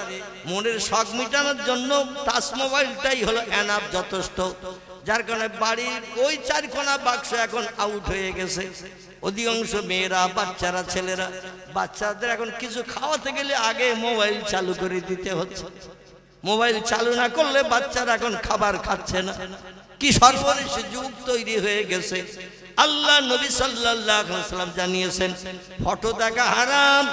মনের শখ মিটানোর জন্য টাচ মোবাইলটাই হলো এনাফ, যথেষ্ট। যার কারণে বাড়ির ওই 4 কোনা বাক্স এখন আউট হয়ে গেছে। অধিকাংশ মেয়েরা, বাচ্চারা, ছেলেরা, বাচ্চাদের এখন কিছু খাওয়াতে গেলে আগে মোবাইল চালু করে দিতে হচ্ছে। মোবাইল চালু না করলে বাচ্চারা এখন খাবার খাচ্ছে না। কি সর্বনেশ যুগ তৈরি হয়ে গেছে। আল্লাহ নবী সাল্লাল্লাহু আলাইহি ওয়াসাল্লাম জানিয়েছেন, ফটো দেখা হারাম,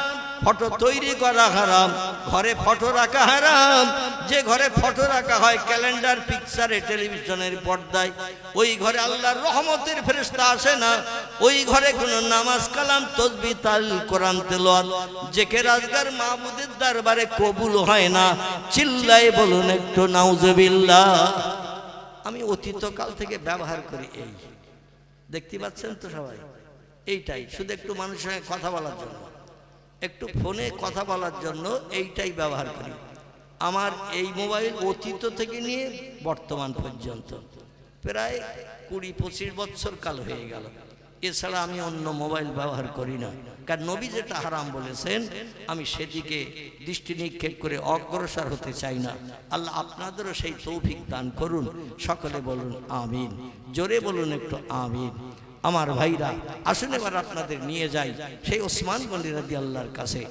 ফটো তৈরি করা হারাম, ঘরে ফটো রাখা হারাম। যে ঘরে ফটো রাখা হয় ক্যালেন্ডার, পিকচারে, টেলিভিশনের পর্দায়, ওই ঘরে আল্লাহর রহমতের ফেরেশতা আসে না। ওই ঘরে কোনো নামাজ কালাম, তাসবিহ, তাহলিল, কোরআন তেলাওয়াত, জিকির আজকার মাহবুদের দরবারে কবুল হয় না। চিল্লায়ে বলুন একটু নাউজুবিল্লাহ। আমি অতীতকাল থেকে ব্যবহার করি, এই দেখতে পাচ্ছেন তো সবাই, এইটাই শুধু একটু মানুষের সঙ্গে কথা বলার জন্য, একটু ফোনে কথা বলার জন্য এইটাই ব্যবহার করি। আমার এই মোবাইল অতীত থেকে নিয়ে বর্তমান পর্যন্ত প্রায় 20-25 বছর কাল হয়ে গেল। এছাড়া আমি অন্য মোবাইল ব্যবহার করি না, কারণ নবী যেটা হারাম বলেছেন আমি সেদিকে দৃষ্টি নিক্ষেপ করে অগ্রসর হতে চাই না। আল্লাহ আপনাদেরও সেই তৌফিক দান করুন। সকলে বলুন আমিন, জোরে বলুন একটু আমিন। আমার ভাইরা, আসুন এবার আপনাদের নিয়ে যাই সেই ওসমান গনি রাদিয়াল্লাহর কাছে।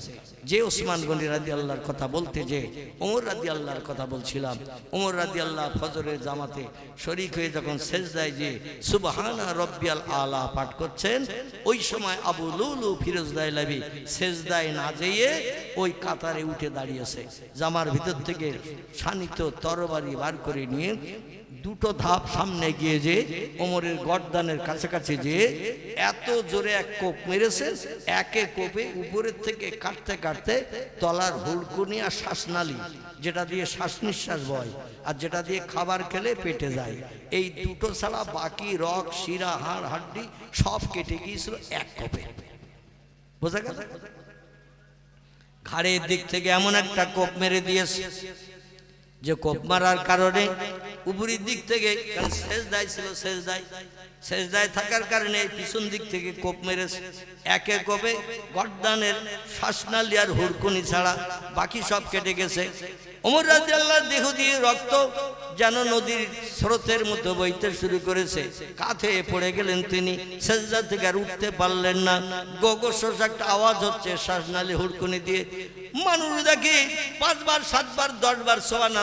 যে ওসমান গনি রাদিয়াল্লাহর কথা বলতে যে ওমর রাদিয়াল্লাহর কথা বলছিলাম, ওমর রাদিয়াল্লাহ ফজরের জামাতে শরীক হয়ে যখন সেজদায় যে সুবহানা রব্বিয়াল আলা পাঠ করছেন, ওই সময় আবু লুলু ফিরোজ দাইলাবি সেজদায় না যেয়ে ওই কাতারে উঠে দাঁড়িয়েছে। জামার ভিতর থেকে শানিত তরবারি বার করে নিয়ে 2 ধাপ সামনে গিয়ে যে ওমরের গর্দানের কাছাকাছি যে এত জোরে এক কোপ মেরেছে, একে কোপে উপরের থেকে কাটতে কাটতে তলার হুলকুনি আর শ্বাসনালী, যেটা দিয়ে শ্বাস নিঃশ্বাস বয় আর যেটা দিয়ে খাবার খেলে পেটে যায়, এই 2টো ছাড়া বাকি রক, শিরা, হাড়, হাড্ডি সব কেটে গিয়েছিল এক কোপে। বোঝা গেল? ঘাড়ের দিক থেকে এমন একটা কোপ মেরে দিয়েছে যে কোপ মারার কারণে উপরের দিক থেকে, কারণ সেজদায় ছিল, সেজদায় থাকার কারণে পিছন দিক থেকে কোপ মেরেছে। একে কোপে গর্দানের শ্বাসনালী আর হুড়কুনি ছাড়া বাকি সব কেটে গেছে। ওমর রাদিয়াল্লাহু দেহ দিয়ে রক্ত যেন নদীর স্রোতের মতো বইতে শুরু করেছে। কাঁধে পড়ে গেলেন তিনি, সেজদা থেকে আর উঠতে পারলেন না। গোগোশোষ একটা আওয়াজ হচ্ছে শ্বাসনালী হুড়কুনি দিয়ে। মানুষ দেখে 5 বার 7 বার 10 বার সুবহান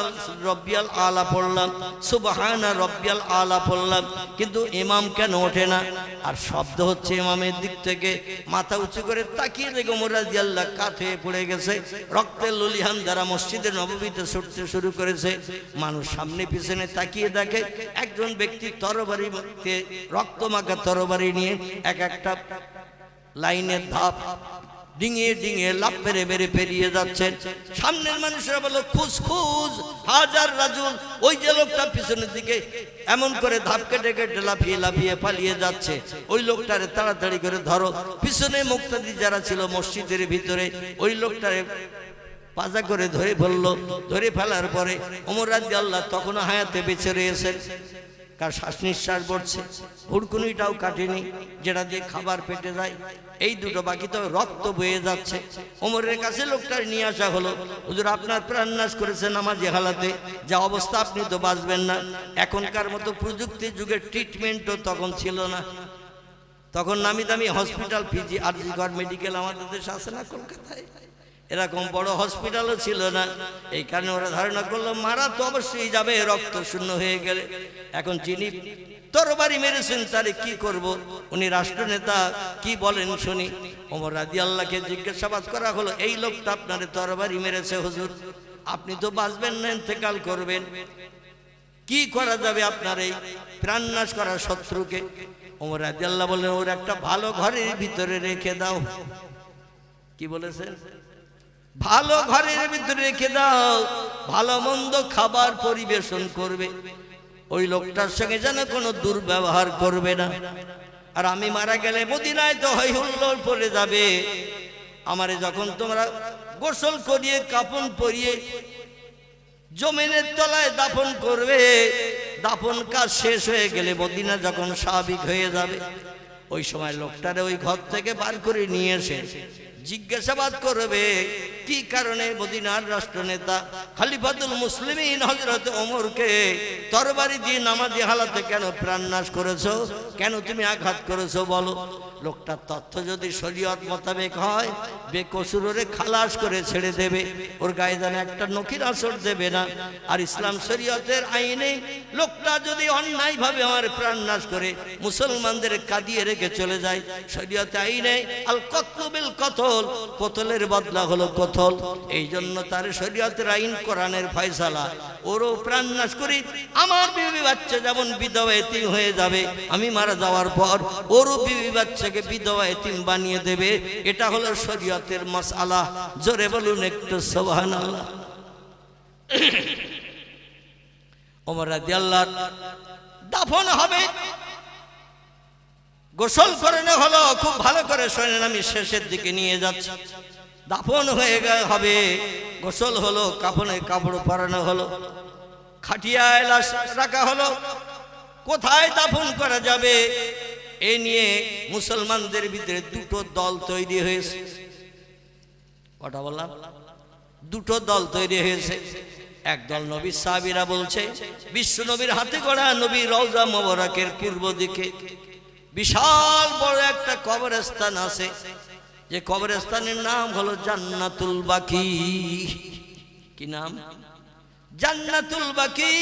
রব্বিয়াল আলা পড়লাম, সুবহান রব্বিয়াল আলা পড়লাম, কিন্তু ইমাম কেন ওঠে না? আর শব্দ হচ্ছে ইমামের দিক থেকে। মাথা উঁচু করে তাকিয়ে দেখে ওমর রাদিয়াল্লাহু কাঁধে পড়ে গেছে। রক্তের লুলিহান দ্বারা মসজিদে নববীতে ছুটতে শুরু করেছে। মানুষ সামনে পিছনে তাকিয়ে দেখে একজন ব্যক্তি তরবারিতে রক্তমাখা তরবারি নিয়ে এক একটা লাইনের ধাপ ডিঙিয়ে ডিঙিয়ে লাভ মেরে মেরে পেরিয়ে যাচ্ছেন। সামনের মানুষেরা বলল, খুঁজ খুঁজ হাজার রাজুল, ওই যে লোকটা পিছনের দিকে এমন করে ধাপ কেটে কেটে লাফিয়ে লাফিয়ে পালিয়ে যাচ্ছে, ওই লোকটারে তাড়াতাড়ি করে ধরো। পিছনে মুক্তাদি যারা ছিল মসজিদের ভিতরে, ওই লোকটারে পাজা করে ধরে ফেললো। ধরে ফেলার পরে ওমর রাদিয়াল্লাহু তখনও হায়াতে বেঁচে রয়েছেন, কার শ্বাস নিঃশ্বাস পড়ছে, হুড়কুনিটাও কাটেনি, যেটা দিয়ে খাবার পেটে যায়। এই দুটো বাকি, তো রক্ত বয়ে যাচ্ছে। ওমরের কাছে লোকটার নিয়ে আসা হলো, হুজুর আপনার প্রাণনাশ করেছে নামাজি হালাতে, যা অবস্থা আপনি তো বাঁচবেন না। এখনকার মতো প্রযুক্তি যুগের ট্রিটমেন্টও তখন ছিল না। তখন নামি দামি হসপিটাল, পিজি আরজিকর মেডিকেল আমাদের দেশে আছে না কলকাতায়, এরকম বড় হসপিটালও ছিল না। এই কারণে ওরা ধারণা করলো মারা তো অবশ্যই যাবে রক্ত শূন্য হয়ে গেলে। এখন যিনি তরবারি মেরেছেন তারে কি করব? উনি রাষ্ট্রনেতা, কি বলেন শুনি। ওমর রাদিয়াল্লাহকে জিজ্ঞাসাবাদ করা হলো, এই লোকটা আপনারে তরবারি মেরেছে হুজুর, আপনি তো বাঁচবেন না, ইন্তেকাল করবেন, কি করা যাবে আপনার এই প্রাণনাশ করা শত্রুকে? ওমর রাদিয়াল্লাহু বললেন, ওর একটা ভালো ঘরের ভিতরে রেখে দাও। কি বলেছেন? ভালো ঘরের ভিতরে রেখে দাও, ভালো মন্দ খাবার পরিবেশন করবে, ওই লোকটার সঙ্গে যেন কোনো দুর্ব্যবহার করবে না। আর আমি মারা গেলে মদিনায় তো হই হুল্লোড় পড়ে যাবে। আমারে যখন তোমরা গোসল করিয়ে কাফন পরিয়ে জমিনের তলায় দাফন করবে, দাফন কাজ শেষ হয়ে গেলে মদিনা যখন স্বাভাবিক হয়ে যাবে, ওই সময় লোকটারে ওই ঘর থেকে বার করে নিয়ে এসে জিজ্ঞাসাবাদ করবে, কি কারণে মদিনার রাষ্ট্রনেতা খলিফাতুল মুসলিমিন হযরত ওমরকে তরবারি দিয়ে নামাজি হালাতে কেন প্রাণনাশ করেছো, কেন তুমি আঘাত করেছো বলো। লোকটার তথ্য যদি শরীয়ত মোতাবেক হয়, বেকসুরে খালাস করে ছেড়ে দেবে, ওর গায়ে যেন একটা নখির আসর দেবে না। আর ইসলাম শরীয়তের আইনে লোকটা যদি অন্যায়ভাবে আমার প্রাণনাশ করে মুসলমানদের কাঁদিয়ে রেখে চলে যায়, শরীয়তে আইনে আল কতলু বিল কতল, কতলের বদলা হলো কতল। এই জন্য তার শরীয়তের আইন, কোরআনের ফয়সালা, ওরও প্রাণনাশ করি, আমার বিবি বাচ্চা যেমন বিধবা এতিম হয়ে যাবে আমি মারা যাওয়ার পর, ওরও বিবি বাচ্চাকে বিধবা এতিম বানিয়ে দেবে। এটা হলো শরীয়তের মাসআলা। জোরে বলুন একটু সুবহানাল্লাহ। ওমর রাদিয়াল্লাহু দাফন হবে, গোসল করানো হলো। খুব ভালো করে শোনেন, আমি শেষের দিকে নিয়ে যাচ্ছি। দাফন হয়ে হবে, গোসল হলো, কাফনের কাপড় পরানো হলো, খাটিয়ায় লাশ রাখা হলো। কোথায় দাফন করা যাবে এ নিয়ে মুসলমানদের ভিতরে দুটো দল তৈরি হয়েছে। কথা বললাম, দুটো দল তৈরি হয়েছে। একদল নবীর সাহাবীরা বলছে, বিশ্ব নবীর হাতে গড়া নবীর রওজা মোবারকের পূর্ব দিকে বিশাল বড় একটা কবরস্থান আছে, যে কবরস্থানের নাম হলো জান্নাতুল বাকি। কি নাম? জান্নাতুল বাকি।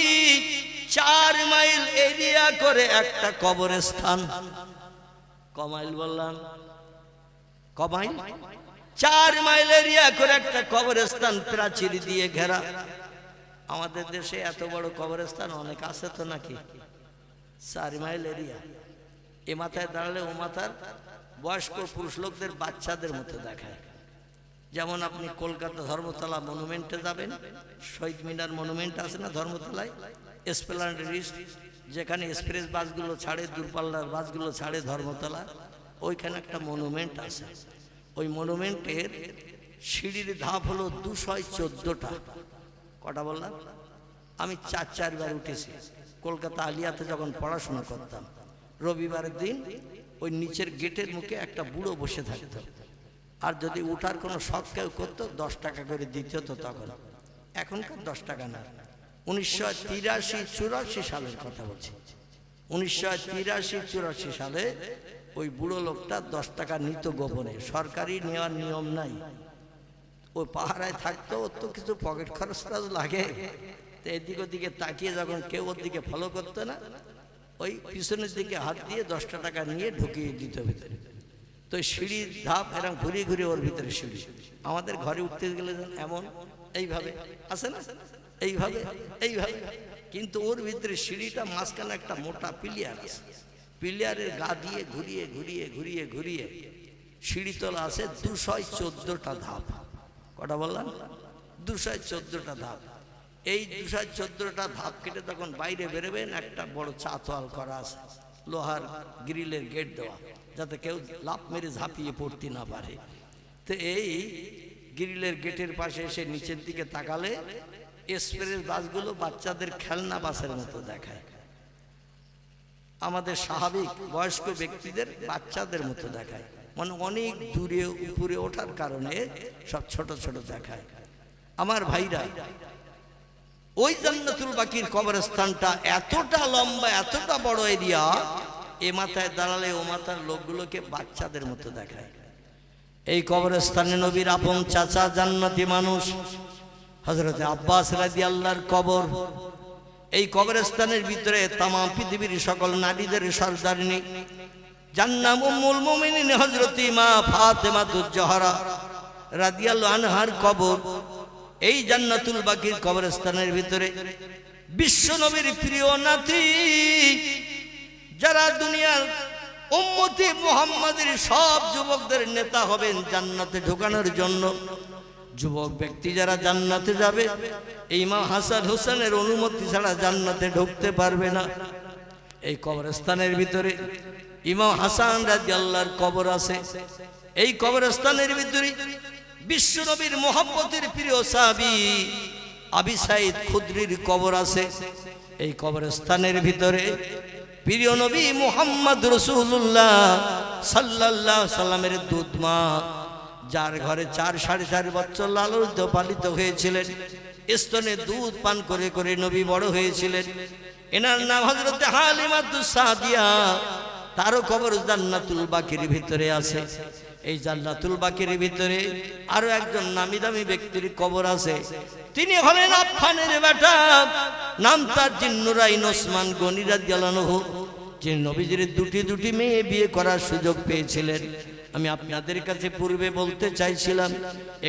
4 মাইল এরিয়া করে একটা কবরস্থান। কমাইল বললাম, কমাইল 4 মাইল এরিয়া করে একটা কবরস্থান, প্রাচীর দিয়ে ঘেরা। আমাদের দেশে এত বড় কবরস্থান অনেক আছে তো নাকি? 4 মাইল এরিয়া। এ মাথায় দাঁড়ালে ও মাথার বয়স্ক পুরুষ লোকদের বাচ্চাদের মতো দেখায়। যেমন আপনি কলকাতা ধর্মতলা মনুমেন্টে যাবেন, শহীদ মিনার মনুমেন্ট আছে না ধর্মতলায়, এসপ্ল্যানেড রিস্ট, যেখানে এক্সপ্রেস বাসগুলো ছাড়ে, দূরপাল্লার বাসগুলো ছাড়ে ধর্মতলা, ওইখানে একটা মনুমেন্ট আছে। ওই মনুমেন্টের সিঁড়ির ধাপ হলো 214টা। কটা বললাম? আমি 4বার উঠেছি। কলকাতা আলিয়াতে যখন পড়াশোনা করতাম, রবিবারের দিন ওই নিচের গেটের মুখে একটা বুড়ো বসে থাকতো, আর যদি উঠার কোনো শখ কেউ করতো 10 টাকা করে দিতে হতো তখন। এখনকার 10 টাকা না, 1983-84 সালের কথা বলছি। 1983-84 সালে ওই বুড়ো লোকটা 10 টাকা নিত গোপনে, সরকারি নেওয়ার নিয়ম নাই। ওই পাহারায় থাকতো, ওর তো কিছু পকেট খরচ লাগে, তো এদিক ওদিকে তাকিয়ে যখন কেউ ওর দিকে ফলো করতো না, ওই পিছনের দিকে হাত দিয়ে 10 টাকা নিয়ে ঢুকিয়ে দিত ভিতরে। তো সিঁড়ির ধাপ এরকম ঘুরিয়ে ঘুরিয়ে ওর ভিতরে সিঁড়ি। আমাদের ঘরে উঠতে গেলে এমন এইভাবে আসে না, এইভাবে এইভাবে, কিন্তু ওর ভিতরে সিঁড়িটা মাঝখানে একটা মোটা পিলিয়ার আছে, পিলিয়ারের গা দিয়ে ঘুরিয়ে ঘুরিয়ে ঘুরিয়ে ঘুরিয়ে সিঁড়ি তোলা আছে 214টা ধাপ। কটা বললাম? 214টা ধাপ। এই 214টা ধাপ কেটে তখন বাইরে বেরোবেন, একটা বড় চাতোয়াল করা আছে, লোহার গ্রিলের গেট দেওয়া, যাতে কেউ লাফ মেরে ঝাঁপিয়ে পড়তে না পারে। তো এই গ্রিলের গেটের পাশে এসে নিচের দিকে তাকালে এক্সপ্রেস বাসগুলো বাচ্চাদের খেলনা বাসের মতো দেখায়, আমাদের স্বাভাবিক বয়স্ক ব্যক্তিদের বাচ্চাদের মতো দেখায়, মানে অনেক দূরে উপরে ওঠার কারণে সব ছোট ছোট দেখায়। আমার ভাইরা, ওই জান্নাতুল বাকির কবরস্থানটা এতটা লম্বা, এতটা বড় এরিয়া, এ মাথায় দাঁড়ালে ও মাথার লোকগুলোকে বাচ্চাদের মতো দেখায়। এই কবরস্থানে নবীর আপন চাচা জান্নাতি মানুষ হযরতে আব্বাস রাদিয়াল্লাহর কবর। এই কবরস্থানের ভিতরে তামাম পৃথিবীর সকল নারীদের সরদারিনী জান্নাত উম্মুল মুমিনিন হযরতে মা ফাতেমাতুজ জোহরা রাদিয়াল্লাহু আনহার কবর। এই জান্নাতুল বাকির কবরস্থানের ভিতরে বিশ্ব নবীর প্রিয় নাতি, যারা দুনিয়ার উম্মতি মুহাম্মাদের সব যুবকদের নেতা হবেন জান্নাতে ঢোকানোর জন্য, যুবক ব্যক্তি যারা জান্নাতে যাবে, এই ইমাম হাসান হোসেনের অনুমতি ছাড়া জান্নাতে ঢুকতে পারবে না। এই কবরস্থানের ভিতরে ইমাম হাসান রাদিয়াল্লাহর কবর আছে। এই কবরস্থানের ভিতরে বিশ্ব নবীর মুহাম্মতের প্রিয় সাহাবী আবি সাঈদ খুদরির কবর আছে। এই কবরস্থানের ভিতরে প্রিয় নবী মুহাম্মদ রাসূলুল্লাহ সাল্লাল্লাহু আলাইহি সাল্লামের দুধ মা, যার ঘরে 4-4.5 বছর লালিত পালিত হয়েছিলেন, স্তনে দুধ পান করে করে নবী বড় হয়েছিলেন, এনার নাম হযরতে হালিমাতুস সাদিয়া। তারও কবর জান্নাতুল বাকির ভিতরে আছে। এই জান্নাতুল বাকির ভিতরে আরো একজন নামি দামি ব্যক্তির কবর আছে। তিনি হলেন আফফানের বেটা, নাম তার জিন্নুরাইন ওসমান গনি রাদিয়াল্লাহু আনহু, যিনি নবীজির দুটি মেয়ে বিয়ে করার সুযোগ পেয়েছিলেন। আমি আপনাদের কাছে পূর্বে বলতে চাইছিলাম,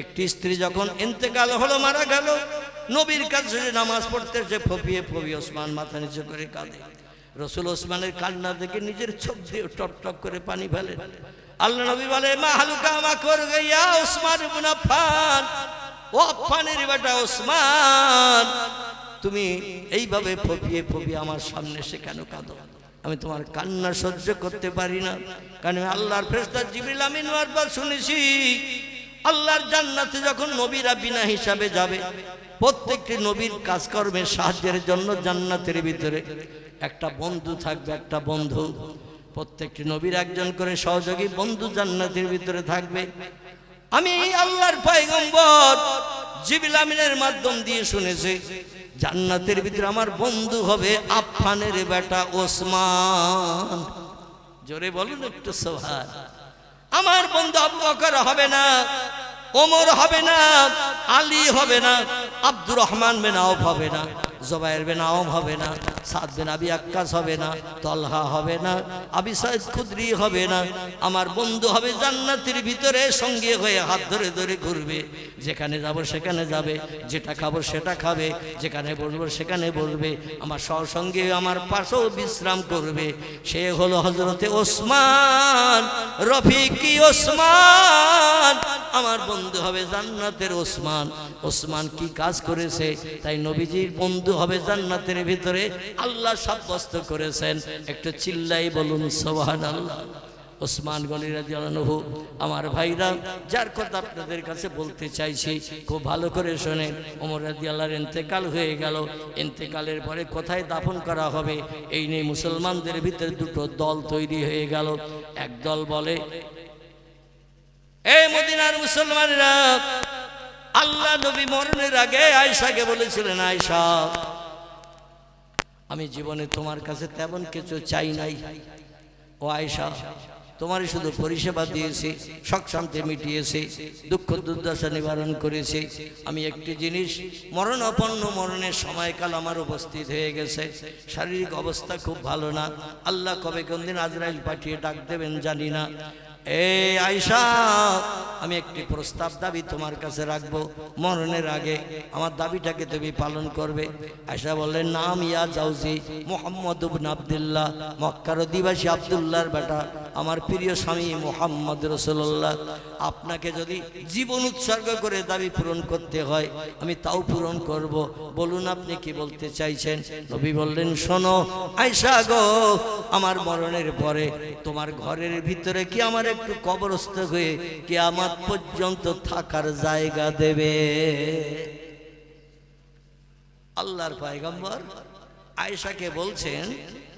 একটি স্ত্রী যখন ইন্তেকাল হলো, মারা গেল, নবীর কাছে নামাজ পড়তে সে ফপিয়ে ফপিয়ে ওসমান মাথা নিচু করে কাঁদে। রসুল ওসমানের কান্না দেখে নিজের চোখ দিয়ে টপ টপ করে পানি ফেলেন। আল্লাহ নবী বলে, মা হালুকা মা কর গিয়া ওসমান ইবনে আফফান, ও আফফানের বেটা ওসমান, তুমি এইভাবে ফপিয়ে ফপিয়ে আমার সামনে এসে কেন কাঁদো? আমি তোমার কান্না সহ্য করতে পারি না, কারণ আমি আল্লাহর ফেরেশতা জিবরিল আমিন বারবার শুনেছি, আল্লাহর জান্নাতে যখন নবীরা বিনা হিসাবে যাবে, প্রত্যেকটি নবীর কাজকর্মের সাহায্যের জন্য জান্নাতের ভিতরে একটা বন্ধু থাকবে, একটা বন্ধু। প্রত্যেকটি নবীর একজন করে সহযোগী বন্ধু জান্নাতের ভিতরে থাকবে। আমি আল্লাহর পয়গম্বর জিবরিল আমিনের মাধ্যম দিয়ে শুনেছি, জান্নাতের ভিতরে আমার বন্ধু হবে আফফানের বেটা ওসমান। জোরে বলুন একটু সুবহান। আমার বন্ধু আবু বকর হবে না, ওমর হবে না, আলী হবে না, আব্দুর রহমান বিন আওফ হবে না, জুবায়ের বিন আওয়াম হবে না, সাদ বিন আবি আক্কাস হবে না, তলহা হবে না, আবি সাঈদ খুদরি হবে না। আমার বন্ধু হবে জান্নাতের ভিতরে সঙ্গে হয়ে হাত ধরে ধরে ঘুরবে, যেখানে যাব সেখানে যাবে, যেটা খাবো সেটা খাবে, যেখানে বসবো সেখানে বসবে, আমার সঙ্গে আমার পাশেও বিশ্রাম করবে। সে হলো হযরতে ওসমান, রফিকি ওসমান। আমার বন্ধু হবে জান্নাতের ওসমান। ওসমান কি কাজ করেছে, তাই নবীজির বন্ধু হবে জান্নাতের ভিতরে আল্লাহ সাব্যস্ত করেছেন। একটু চিল্লাই বলুন সুবহানাল্লাহ। ওসমান গনি রাদিয়াল্লাহু আনহু। আমার ভাইরা, যার কথা আপনাদের কাছে বলতে চাইছি খুব ভালো করে শোনেন। ওমর রাদিয়াল্লাহর ইন্তেকাল হয়ে গেল। ইন্তেকালের পরে কোথায় দাফন করা হবে এই নিয়ে মুসলমানদের ভিতরে দুটো দল তৈরি হয়ে গেল। এক দল বলে, এই মদিনার মুসলমানেরা, আল্লাহ নবী মরণের আগে আয়েশাকে বলেছিলেন, আয়েশা, আমি জীবনে তোমার কাছে তেমন কিছু চাই নাই। ও আয়েশা, তোমারই শুধু পরিষেবা দিয়েছি, শখ শান্তি মিটিয়েছি, দুঃখ দুর্দশা নিবারণ করেছি। আমি একটি জিনিস, মরণাপন্ন মরণের সময়কাল আমার উপস্থিত হয়ে গেছে, শারীরিক অবস্থা খুব ভালো না। আল্লাহ কবে কোন দিন আজরাইল পাঠিয়ে ডাক দেবেন জানি না। এই আয়েশা, আমি একটি প্রস্তাব দাবি তোমার কাছে রাখবো, মরণের আগে আমার দাবিটাকে তুমি পালন করবে। আয়েশা বললেন, নাম ইয়া জাউজি, মুহাম্মদ ইবনে আব্দুল্লাহ, মক্কার অধিবাসী আব্দুল্লাহর বেটা, আমার প্রিয় স্বামী মুহাম্মদ রাসূলুল্লাহ, আপনাকে যদি জীবন উৎসর্গ করে দাবি পূরণ করতে হয় আমি তাও পূরণ করব। বলুন আপনি কি বলতে চাইছেন? নবী বললেন, শোনো আয়েশা গো, আমার মরণের পরে তোমার ঘরের ভিতরে কি আমার একটু কবরস্থ হয়ে কিয়ামত পর্যন্ত থাকার জায়গা দেবে? আল্লাহর পয়গম্বর আয়েশাকে বলছেন,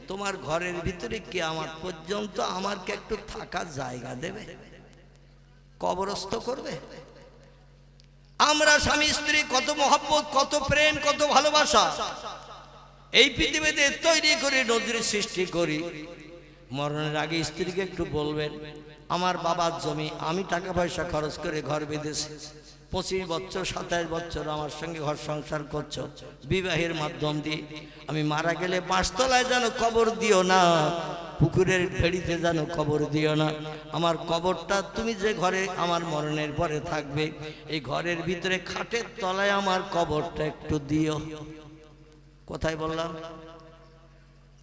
তোমার ঘরের ভিতরে কিয়ামত পর্যন্ত আমাকে একটু থাকার জায়গা দেবে, কবরস্থ করবে? আমরা স্বামী স্ত্রী কত মহব্বত, কত প্রেম, কত ভালোবাসা এই পৃথিবীতে তৈরি করে নজরে সৃষ্টি করি। মরণের আগে স্ত্রীকে একটু বলবেন, আমার বাবার জমি আমি টাকা পয়সা খরচ করে ঘর বেঁধেছি, 25 বছর 27 বছর আমার সঙ্গে ঘর সংসার করছো বিবাহের মাধ্যম দিয়ে, আমি মারা গেলে বাঁশতলায় যেন কবর দিও না, পুকুরের ভেড়িতে যেন কবর দিও না, আমার কবরটা তুমি যে ঘরে আমার মরণের পরে থাকবে এই ঘরের ভিতরে খাটের তলায় আমার কবরটা একটু দিও। কোথায় বললাম?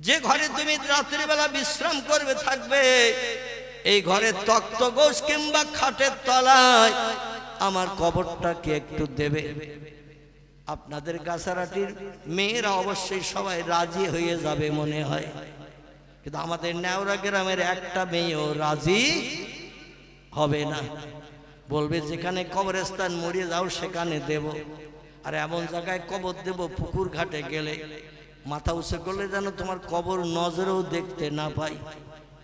যে ঘরে তুমি রাত্রিবেলা বিশ্রাম করবে থাকবে এই ঘরে তক্ত গোশ কিংবা খাটের তলায় আমার কবরটাকে একটু দেবে। আপনাদের গাছারাটির মেয়েরা অবশ্যই সবাই রাজি হয়ে যাবে মনে হয়, কিন্তু আমাদের নেওরা গ্রামের একটা মেয়েও রাজি হবে না, বলবে যেখানে কবরস্থান মরিয়ে যাও সেখানে দেব। আর এমন জায়গায় কবর দেব পুকুর ঘাটে গেলে মাথা উঁচু করলে যেন তোমার কবর নজরেও দেখতে না পাই,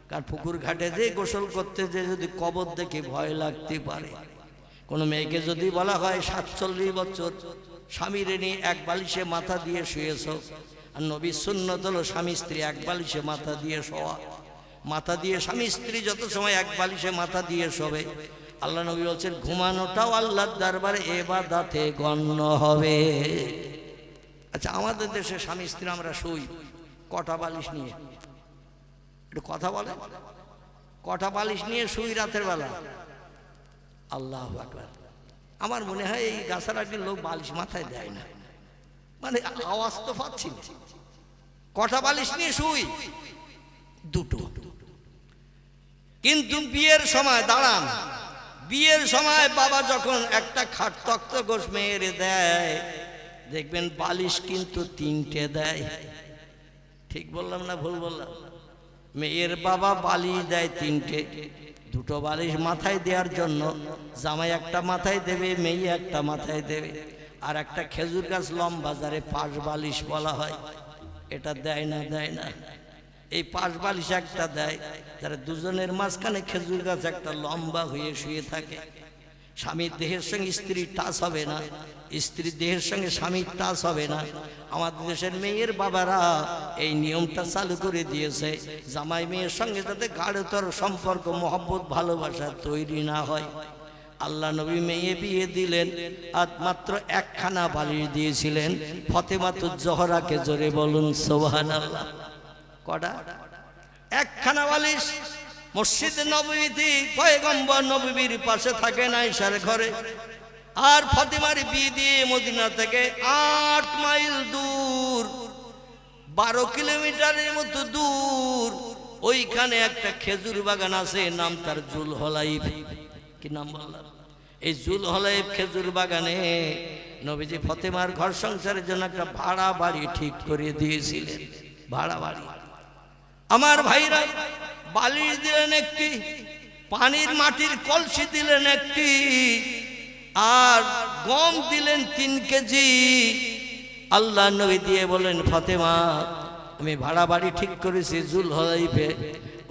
কারণ পুকুর ঘাটে যে গোসল করতে যে যদি কবর দেখে ভয় লাগতে পারে। কোনো মেয়েকে যদি বলা হয় 47 বছর স্বামীর নিয়ে এক বালিশে মাথা দিয়ে শুয়েছ, আর নবীর সুন্নত হলো স্বামী স্ত্রী এক বালিশে মাথা দিয়ে শোয়া, মাথা দিয়ে স্বামী স্ত্রী যত সময় এক বালিশে মাথা দিয়ে শোবে আল্লাহ নবী বলছেন ঘুমানোটাও আল্লাহর দরবারে ইবাদতে গণ্য হবে। আচ্ছা, আমাদের দেশে স্বামী স্ত্রী আমরা শুই কটা বালিশ নিয়ে? একটু কথা বলে, কটা বালিশ নিয়ে শুই রাতের বেলা? আল্লাহু আকবার। আমার মনে হয় এই গাছারাটির লোক বালিশ মাথায় দেয় না, মানে আওয়াজ তো পাচ্ছি না। কটা বালিশ নিয়ে শুই? দুটো। কিন্তু বিয়ের সময় দাঁড়ান, বিয়ের সময় বাবা যখন একটা খাট তক্ত গোশ মেয়ের দেয় দেখবেন বালিশ কিন্তু 3টে দেয়। ঠিক বললাম না ভুল বললাম? মেয়ের বাবা বালিশ দেয় 3টে, দুটো বালিশ মাথায় দেওয়ার জন্য জামাই একটা মাথায় দেবে, মেয়ে একটা মাথায় দেবে, আর একটা খেজুর গাছ লম্বা যারে পাশ বালিশ বলা হয় এটা দেয় না? দেয় না? এই পাশ বালিশ একটা দেয়, যারা দুজনের মাঝখানে খেজুর গাছ একটা লম্বা হয়ে শুয়ে থাকে। স্বামীর দেহের সঙ্গে স্ত্রীর টাচ হবে না, স্ত্রীর দেহের সঙ্গে স্বামীর টাচ হবে না। আমাদের দেশের মেয়ের বাবারা এই নিয়মটা চালু করে দিয়েছে, জামাই মেয়ের সঙ্গে যাতে গাঢ়তর সম্পর্ক মহব্বত ভালোবাসা তৈরি না হয়। আল্লাহ নবী মেয়ে বিয়ে দিলেন আর মাত্র একখানা বালিশ দিয়েছিলেন ফাতেমাতুজ জোহরাকে। জোরে বলুন সুবহানাল্লাহ। কটা? একখানা বালিশ। মসজিদ নববীতে পয়গম্বর নবীর পাশে থাকেন আয়েশার ঘরে, আর ফাতেমার বিয়ে দিয়ে মদিনা থেকে 8 মাইল দূর, 12 কিলোমিটারের মতো দূর, ওইখানে একটা খেজুর বাগান আছে, নাম তার জুলহলাইব। কি নাম বললাম? এই জুলহলাইব খেজুর বাগানে নবীজি ফাতেমার ঘর সংসারের জন্য একটা ভাড়া বাড়ি ঠিক করে দিয়েছিলেন। ভাড়া বাড়ি। আমার ভাইরা, বালি দিলেন একটি, পানির মাটির কলসি দিলেন একটি, আর গম দিলেন 3 কেজি। আল্লাহ নবী দিয়ে বলেন, ফাতেমা আমি ভাড়া বাড়ি ঠিক করেছি জুলহুলাইফে,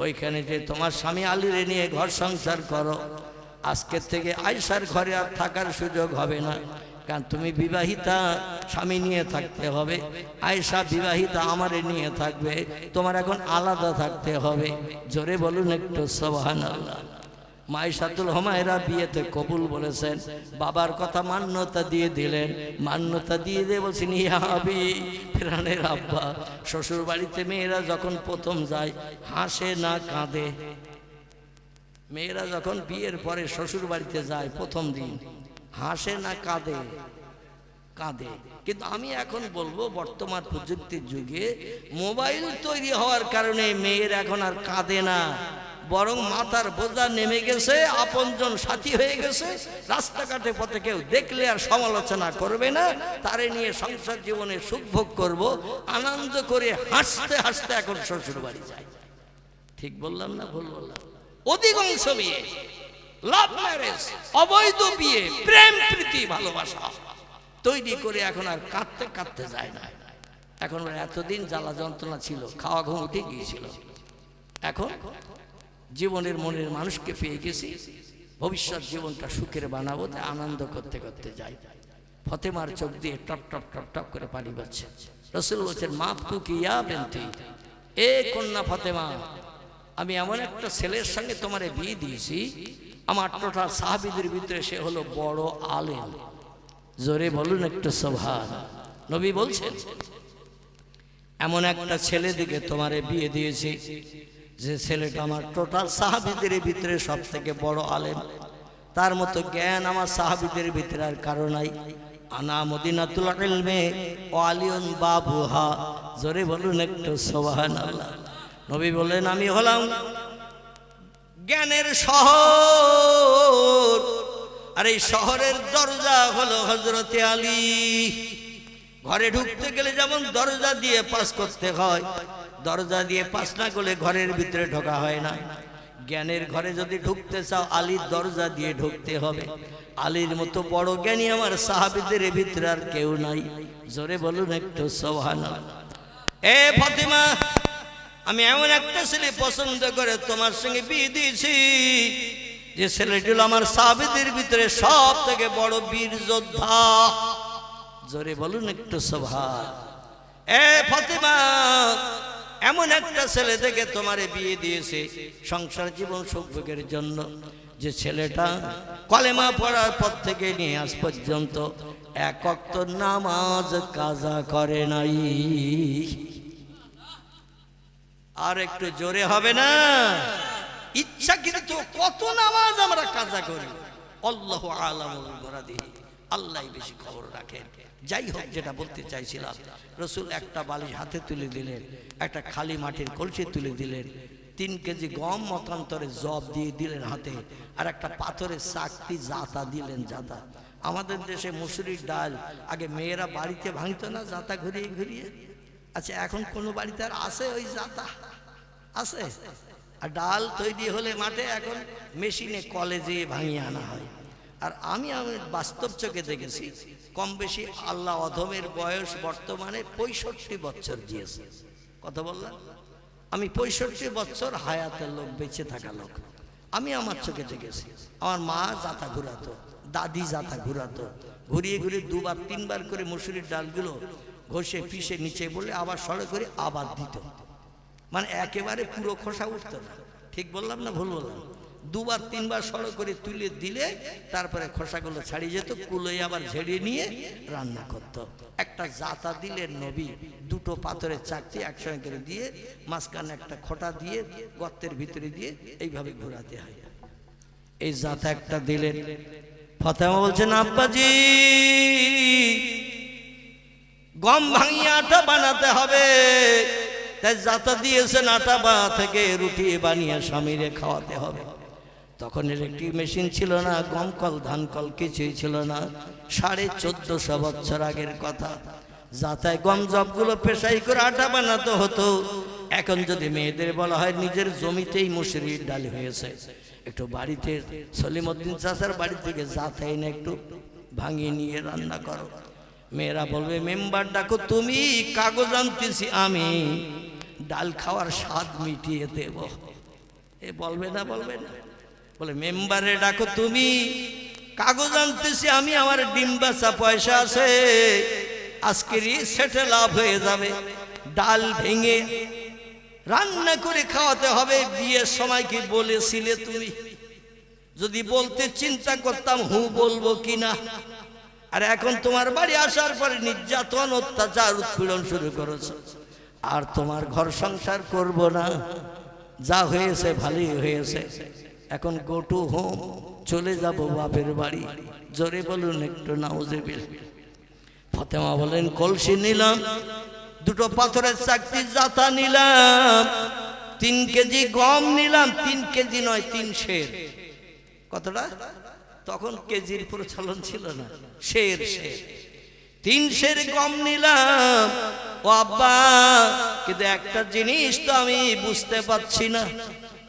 ওইখানে যে তোমার স্বামী আলীরে নিয়ে ঘর সংসার করো। আজকের থেকে আয়েশার ঘরে আর থাকার সুযোগ হবে না, কারণ তুমি বিবাহিতা, স্বামী নিয়ে থাকতে হবে। আয়েশা বিবাহিতা, আমারে নিয়ে থাকবে, তোমার এখন আলাদা থাকতে হবে। জোরে বলুন একটু সুবহানাল্লাহ। মাইশাতুল হুমায়রা বিয়েতে কবুল বলেছেন, বাবার কথা মান্যতা দিয়ে দিলেন। মান্যতা দিয়ে দিয়ে বলছেন, ইয়া আবি, প্রাণের আব্বা, শ্বশুর বাড়িতে মেয়েরা যখন প্রথম যায় হাসে না কাঁদে? মেয়েরা যখন বিয়ের পরে শ্বশুর বাড়িতে যায় প্রথম দিন হাসে না কাঁদে? কাঁদে। কিন্তু আমি এখন বলবো, বর্তমান প্রযুক্তির যুগে মোবাইল তৈরি হওয়ার কারণে মেয়ের এখন আর কাঁদে না, বরং মাথার বোঝা নেমে গেছে, আপনজন সাথী হয়ে গেছে। রাস্তাঘাটে পথে কেউ দেখলে আর সমালোচনা করবে না, তারে নিয়ে সংসার জীবনে সুখ ভোগ করবো, আনন্দ করে হাসতে হাসতে এখন শ্বশুর বাড়ি যায়। ঠিক বললাম না ভুল বললাম? অধিকাংশ বিয়ে লাভ ম্যারেজ, অবৈধ বিয়ে, প্রেম প্রীতি ভালোবাসা তৈরি করে এখন আর কাঁদতে কাঁদতে যায় না। এখন এতদিন জ্বালা যন্ত্রণা ছিল, খাওয়া ঘুম উঠে গিয়েছিল, এখন জীবনের মনের মানুষকে পেয়ে গেছি, ভবিষ্যৎ জীবনটা সুখের বানাবো, তাই আনন্দ করতে করতে যাই। ফাতেমার চোখ দিয়ে টপ টপ টপ টপ করে পানি বাজছে। রাসূল বলছেন, মাফ তু কি ইয়া বিনতি, এ কন্যা ফাতেমা, আমি এমন একটা ছেলের সঙ্গে তোমারে বিয়ে দিয়েছি, আমার টোটাল সাহাবীদের ভিতরে সে হলো বড় আলেম। জোরে বলুন একটু সুবহান। নবী বলছেন, এমন একটা ছেলে দিকে তোমারে বিয়ে দিয়েছি যে ছেলেটা আমার টোটাল সাহাবীদের ভিতরে সব থেকে বড় আলেম, তার মতো জ্ঞান আমার সাহাবীদের ভিতরে আর কারো নাই। আনা মদিনাতুল ইলমে ওয়া আলিউন বাবুহা। জোরে বলুন একটু সুবহানাল্লাহ। নবী বলেন, আমি হলাম জ্ঞানের শহর, আর এই শহরের দরজা হলো হযরতে আলী। ঘরে ঢুকতে গেলে যেমন দরজা দিয়ে পাস করতে হয়, দরজা দিয়ে পাস না করলে ঘরের ভিতরে ঢোকা হয় না। জ্ঞানের ঘরে যদি ঢুকতে চাও, আলীর দরজা দিয়ে ঢুকতে হবে। আলীর মতো বড় জ্ঞানী আমার সাহাবীদের ভিতরে আর কেউ নাই। জোরে বলুন একটু সুবহানাল্লাহ। এ ফাতেমা, আমি এমন একটা ছেলে পছন্দ করে তোমার সঙ্গে বিয়ে দিয়েছি, যে ছেলেটি হলো আমার সাহাবীদের ভিতরে সব থেকে বড় বীর যোদ্ধা। জোরে বলুন একটু সুবহান। এ ফাতেমা, এমন একটা ছেলে থেকে তোমারে বিয়ে দিয়েছে সংসার জীবন সুখ ভোগের জন্য, যে ছেলেটা কলেমা পড়ার পর থেকে নিয়ে আজ পর্যন্ত এক ওয়াক্ত নামাজ কাজা করে নাই। আর একটু জোরে হবে না? ইচ্ছা কিন্তু কত নামাজ আমরা কাজা করি, আল্লাহু আলামুল মুরাদিহি, আল্লাহ বেশি খবর রাখেন। যাই হোক, যেটা বলতে চাইছিলাম, রসুল একটা বালিশ হাতে তুলে দিলেন, একটা খালি মাটির কলসি তুলে দিলেন, 3 কেজি গম মতান্তরে জব দিয়ে দিলেন হাতে, আর একটা পাথরের চাকতি জাতা দিলেন। জাতা, আমাদের দেশে মুসুরির ডাল আগে মেয়েরা বাড়িতে ভাঙতো না, জাতা ঘুরিয়ে ঘুরিয়ে। আচ্ছা, এখন কোনো বাড়িতে আর আছে ওই জাতা? আছে? আর ডাল তৈরি হলে মাঠে এখন মেশিনে কলে যেয়ে ভাঙিয়ে আনা হয়। আর আমি বাস্তব চোখে দেখেছি, কম বেশি আল্লাহ অধমের বয়স বর্তমানে 65 বছর দিয়েছে। কথা বললাম, আমি 65 বছর হায়াতের লোক, বেঁচে থাকা লোক। আমি আমার চোখে দেখেছি, আমার মা জাতা ঘুরাতো, দাদি জাতা ঘুরাতো, ঘুরিয়ে ঘুরিয়ে 2-3 বার করে মুসুরির ডালগুলো ঘষে পিষে নিচে বলে আবার সরে করে আবার দিত। মানে একেবারে পুরো খোসা উঠতো না। ঠিক বললাম না ভুল বললাম? 2-3 বার সরো করে তুলে দিলে তারপরে খোসাগুলো ছাড়িয়ে যেত, কুলোয় আবার ঝেড়ে নিয়ে রান্না করত। একটা জাতা দিলেন নবী, 2টো পাথরের চাকতি একসঙ্গে করে দিয়ে মাঝখানে একটা খোটা দিয়ে গর্তের ভিতরে দিয়ে এইভাবে ঘোরাতে হয়। এই জাতা একটা দিলেন। ফাতেমা বলছেন, আব্বাজি গম ভাঙিয়ে আটা বানাতে হবে, তাই জাতা দিয়েছেন, আটা থেকে রুটি বানিয়ে স্বামীরে খাওয়াতে হবে। তখন ইলেকট্রিক মেশিন ছিল না, গমকল ধানকল কিছুই ছিল না। 1450 বছর আগের কথা। জাতায় গম জবগুলো পেশাই করে আটা বানাতে হতো। এখন যদি মেয়েদের বলা হয় নিজের জমিতেই মুসুরির ডাল হয়েছে, একটু বাড়িতে সলিমউদ্দিন চাচার বাড়ি থেকে জাতাই না একটু ভাঙিয়ে নিয়ে রান্না করো। মেয়েরা বলবে মেম্বার ডাকো তুমি, কাগজ আনতেছি আমি, ডাল খাওয়ার স্বাদ মিটিয়ে দেব। এ বলবে না? বলবে না? বলে মেম্বারে ডাকো তুমি, কাগজ আনতেছি আমি, আমার ডিম বেচা পয়সা আছে, আজকেরই সেটেল আপ হয়ে যাবে, ডাল ভেঙে রান্না করে খাওয়াতে হবে। বিয়ের সময় কি বলেছিলে তুমি? যদি বলতে চিন্তা করতাম হু বলবো কিনা। আর এখন তোমার বাড়ি আসার পরে নির্যাতন, অত্যাচার, উৎপীড়ন শুরু করেছ। আর তোমার ঘর সংসার করব না, যা হয়েছে ভালোই হয়েছে, এখন গো টু হোম, চলে যাব বাপের বাড়ি। জোরে বলুন একটু নাউজুবিল্লাহ। ফাতেমা বলেন কলসি নিলাম, দুটো পাথরের চাকতি জাতা নিলাম, 3 কেজি গম নিলাম, 3 কেজি নয় 3 সের। কতটা? তখন কেজির প্রচলন ছিল না, সের। 3 সের গম নিলাম। ও আব্বা, কিন্তু একটা জিনিস তো আমি বুঝতে পারছি না।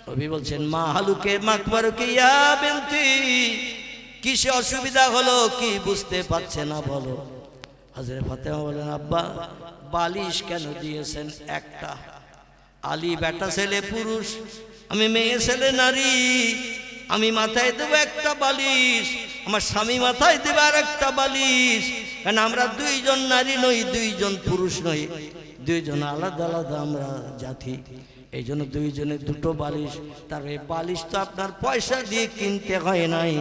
নবী বলছেন মা হালুকে মাকবারুকে ইয়া বিনতি, কিসে অসুবিধা হলো, কি বুঝতে পারছে না বলো। হযরত ফাতেমা বলেন আব্বা, বালিশ কেন দিয়েছেন একটা? আলী বেটা ছেলে পুরুষ, আমি মেয়ে ছেলে নারী, আমি মাথায় দেব একটা বালিশ, আমার স্বামী মাথায় দেবে আর একটা বালিশ। কারণ আমরা 2 জন নারী নই, 2 জন পুরুষ নই, 2 জন আলাদা আলাদা আমরা জাতি। এই জন্য 2 জনের 2টো বালিশ। তার এই বালিশ তো আপনার পয়সা দিয়ে কিনতে হয় নাই,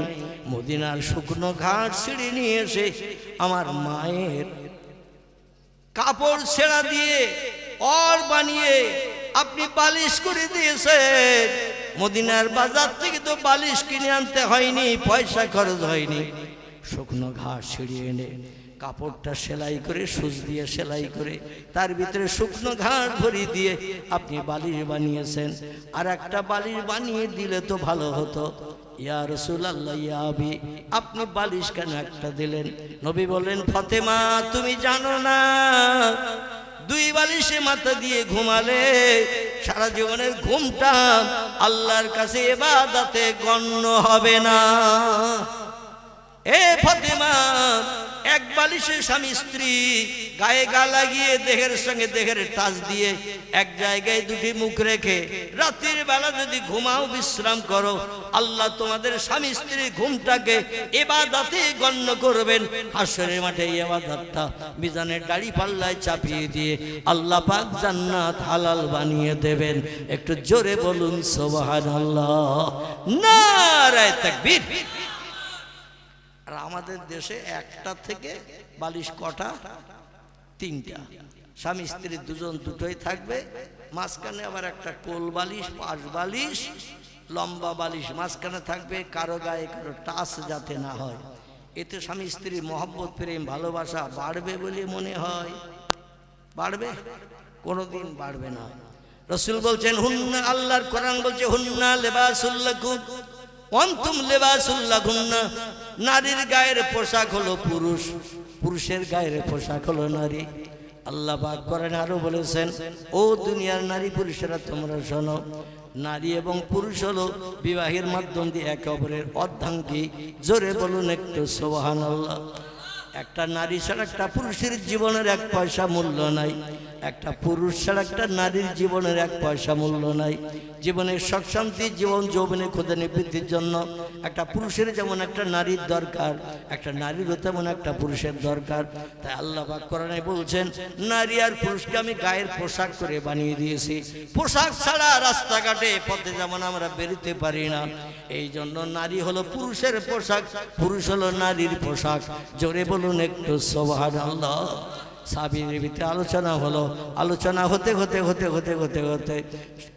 মদিনার শুকনো ঘাট ছিঁড়ে নিয়ে এসে আমার মায়ের কাপড় ছেঁড়া দিয়ে অর বানিয়ে আপনি বালিশ করে দিয়েছেন। মদিনার বাজার থেকে তো বালিশ কিনে আনতে হয়নি, পয়সা খরচ হয়নি। শুকনো ঘাস ছিঁড়িয়ে এনে কাপড়টা সেলাই করে, সুচ দিয়ে সেলাই করে, তার ভিতরে শুকনো ঘাস ভরিয়ে দিয়ে আপনি বালিশ বানিয়েছেন। আর একটা বালিশ বানিয়ে দিলে তো ভালো হতো। ইয়া রাসূলুল্লাহ, ইয়া আবি, আপনি বালিশ কেন একটা দিলেন? নবী বললেন ফাতেমা তুমি জানো না, 2 বালিশে মাথা দিয়ে ঘুমালে সারা জীবনের ঘুমটা আল্লাহর কাছে ইবাদতে গণ্য হবে না। এ ফাতেমা, 1 বালিশে স্বামী স্ত্রী গায়ে গা লাগিয়ে দেহের সঙ্গে দেহের টাচ দিয়ে এক জায়গায় 2টি মুখ রেখে রাতের বেলা যদি ঘুমাও, বিশ্রাম করো, আল্লাহ তোমাদের স্বামী স্ত্রীর ঘুমটাকে ইবাদতে গণ্য করবেন। হাসরের মাঠে এই ইবাদতটা মিজানের দাড়ি পাল্লায় চাপিয়ে দিয়ে আল্লাহ পাক জান্নাত হালাল বানিয়ে দেবেন। একটু জোরে বলুন সুবহানাল্লাহ, নারায়ে তাকবীর। আর আমাদের দেশে একটা থেকে বালিশ কটা? 3টা। স্বামী স্ত্রী 2 জন 2টোই থাকবে, মাঝখানে আবার একটা কোল বালিশ, 5 বালিশ, লম্বা বালিশ মাঝখানে থাকবে, কারো গায়ে কারো টাচ যাতে না হয়। এতে স্বামী স্ত্রীর মহব্বত, প্রেম, ভালোবাসা বাড়বে বলে মনে হয়? বাড়বে? কোনোদিন বাড়বে না। রাসূল বলছেন হুন্না, আল্লাহর কোরআন বলছে হুন্না লিবাসুল লাকুম ওয়া আনতুম লিবাসুল লাহুন্না। নারীর গায়ের পোশাক হলো পুরুষ, পুরুষের গায়ের পোশাক হলো নারী। আল্লাহ পাক কোরআনে আরো বলেছেন ও দুনিয়ার নারী পুরুষেরা তোমরা শোনো, নারী এবং পুরুষ হলো বিবাহের মাধ্যম দিয়ে একে অপরের অর্ধাঙ্গী। জোরে বলুন একটু সুবহানাল্লাহ। একটা নারী ছাড়া একটা পুরুষের জীবনের 1 পয়সা মূল্য নাই, একটা পুরুষ ছাড়া একটা নারীর জীবনের 1 পয়সা মূল্য নাই। জীবনের সুখ শান্তি, জীবন যৌবনে খোদা নিবৃত্তির জন্য একটা পুরুষের যেমন একটা নারীর দরকার, একটা নারীরও তেমন একটা পুরুষের দরকার। তাই আল্লাহ পাক কোরআনে বলছেন নারী আর পুরুষকে আমি গায়ের পোশাক করে বানিয়ে দিয়েছি। পোশাক ছাড়া রাস্তাঘাটে পথে যেমন আমরা বেরোতে পারি না, এই জন্য নারী হলো পুরুষের পোশাক, পুরুষ হলো নারীর পোশাক। জোরে বলুন একটু সুবহানাল্লাহ। সাহাবীদের ভিতরে আলোচনা হলো, আলোচনা হতে হতে হতে হতে হতে হতে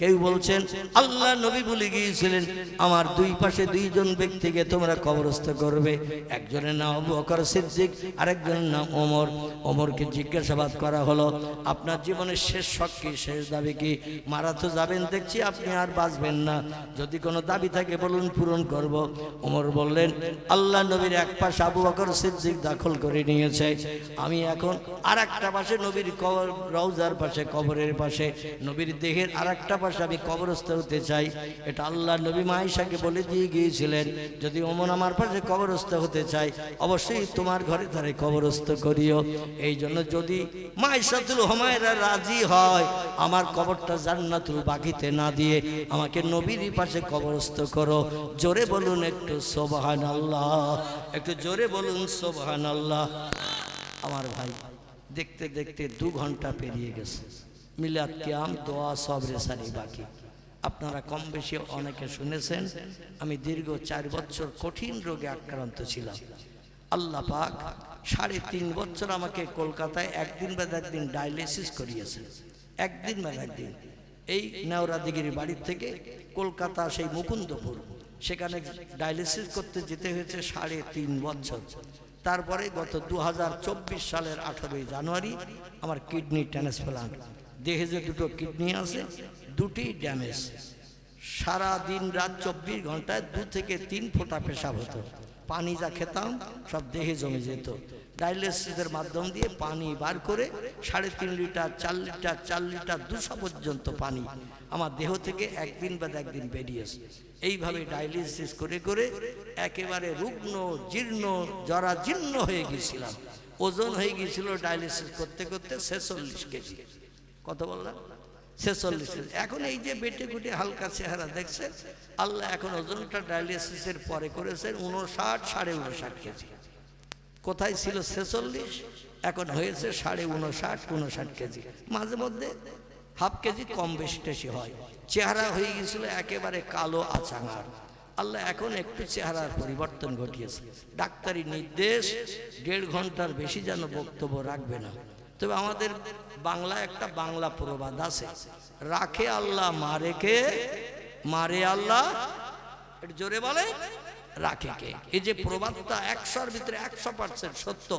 কেউ বলছেন আল্লাহ নবী বলে গিয়েছিলেন আমার 2 পাশে 2 জন ব্যক্তিকে তোমরা কবরস্থ করবে। একজনের নাম আবু বকর সিদ্দিক, আরেকজনের নাম ওমর। ওমরকে জিজ্ঞাসাবাদ করা হলো আপনার জীবনের শেষ শখ কি, শেষ দাবি কি? মারা তো যাবেন দেখছি, আপনি আর বাঁচবেন না, যদি কোনো দাবি থাকে বলুন, পূরণ করব। ওমর বললেন আল্লাহ নবীর 1 পাশ আবু বকর সিদ্দিক দখল করে নিয়েছে, আমি এখন আর আর একটা পাশে নবীর কবর, রওজার পাশে, কবরের পাশে, নবীর দেহের আর একটা পাশে আমি কবরস্থ হতে চাই। এটা আল্লাহ নবী মা আয়েশাকে বলে দিয়ে গিয়েছিলেন, যদি ওমন আমার পাশে কবরস্থ হতে চাই অবশ্যই তোমার ঘরে ধারে কবরস্থ করিও। এই জন্য যদি মা আয়েশাতুল হুমায়রা রাজি হয় আমার কবরটা জান্নাতুল বাকিতে না দিয়ে আমাকে নবীর পাশে কবরস্থ করো। জোরে বলুন একটু সুবহানাল্লাহ, একটু জোরে বলুন সুবহানাল্লাহ। আমার ভাই, দেখতে দেখতে 2 ঘন্টা পেরিয়ে গেছে। মিলাদ কিয়াম, দোয়া, সব রেসারি বাকি। আপনারা কম বেশি অনেকে শুনেছেন আমি দীর্ঘ 4 বছর কঠিন রোগে আক্রান্ত ছিলাম। আল্লাহ পাক 3.5 বছর আমাকে কলকাতায় একদিন বাদ একদিন ডায়ালিসিস করিয়েছেন। একদিন বাদ একদিন এই নেওরাদিগিরি বাড়ির থেকে কলকাতা সেই মুকুন্দপুর, সেখানে ডায়ালিসিস করতে যেতে হয়েছে 3.5 বছর। তারপরে গত 2024 সালের 18 জানুয়ারি আমার কিডনি ট্রান্সপ্লান্ট। দেহে যে 2টো কিডনি আছে 2টি ড্যামেজ। সারা দিন রাত 24 ঘন্টায় 2 থেকে 3 ফোঁটা পেশাব হতো। পানি যা খেতাম সব দেহে জমে যেত। ডায়ালিসিসের মাধ্যম দিয়ে পানি বার করে 3.5 লিটার, 4 লিটার, 4 লিটার 200 পর্যন্ত পানি আমার দেহ থেকে একদিন বাদ একদিন বেরিয়েছে। এইভাবে ডায়ালিসিস করে করে একেবারে রুগ্ন, জীর্ণ, জরাজীর্ণ হয়ে গিয়েছিলাম। ওজন হয়ে গিয়েছিল ডায়ালিসিস করতে করতে 46 কেজি। কত বললাম? 46 কেজি। এখন এই যে বেটে কুটে হালকা চেহারা দেখছেন, আল্লাহ এখন ওজনটা ডায়ালিসিসের পরে করেছেন 59, 59.5 কেজি। কোথায় ছিল 46, এখন হয়েছে 59.5, 59 কেজি। মাঝে মধ্যে হাফ কেজি কম বেশি টেশি হয়। চেহারা হয়ে গিয়েছিল একেবারে কালো আচাঙার। আল্লাহ এখন একটু চেহারার পরিবর্তন ঘটিয়েছে। ডাক্তারি নির্দেশ 1.5 ঘন্টার বেশি যেন বক্তব্য রাখবে না। তবে আমাদের বাংলা একটা বাংলা প্রবাদ আছে, রাখে আল্লাহ মারে কে, মারে আল্লাহ, একটু জোরে বলে, রাখে কে। এই যে প্রবাদটা 100-র ভিতরে 100% সত্য।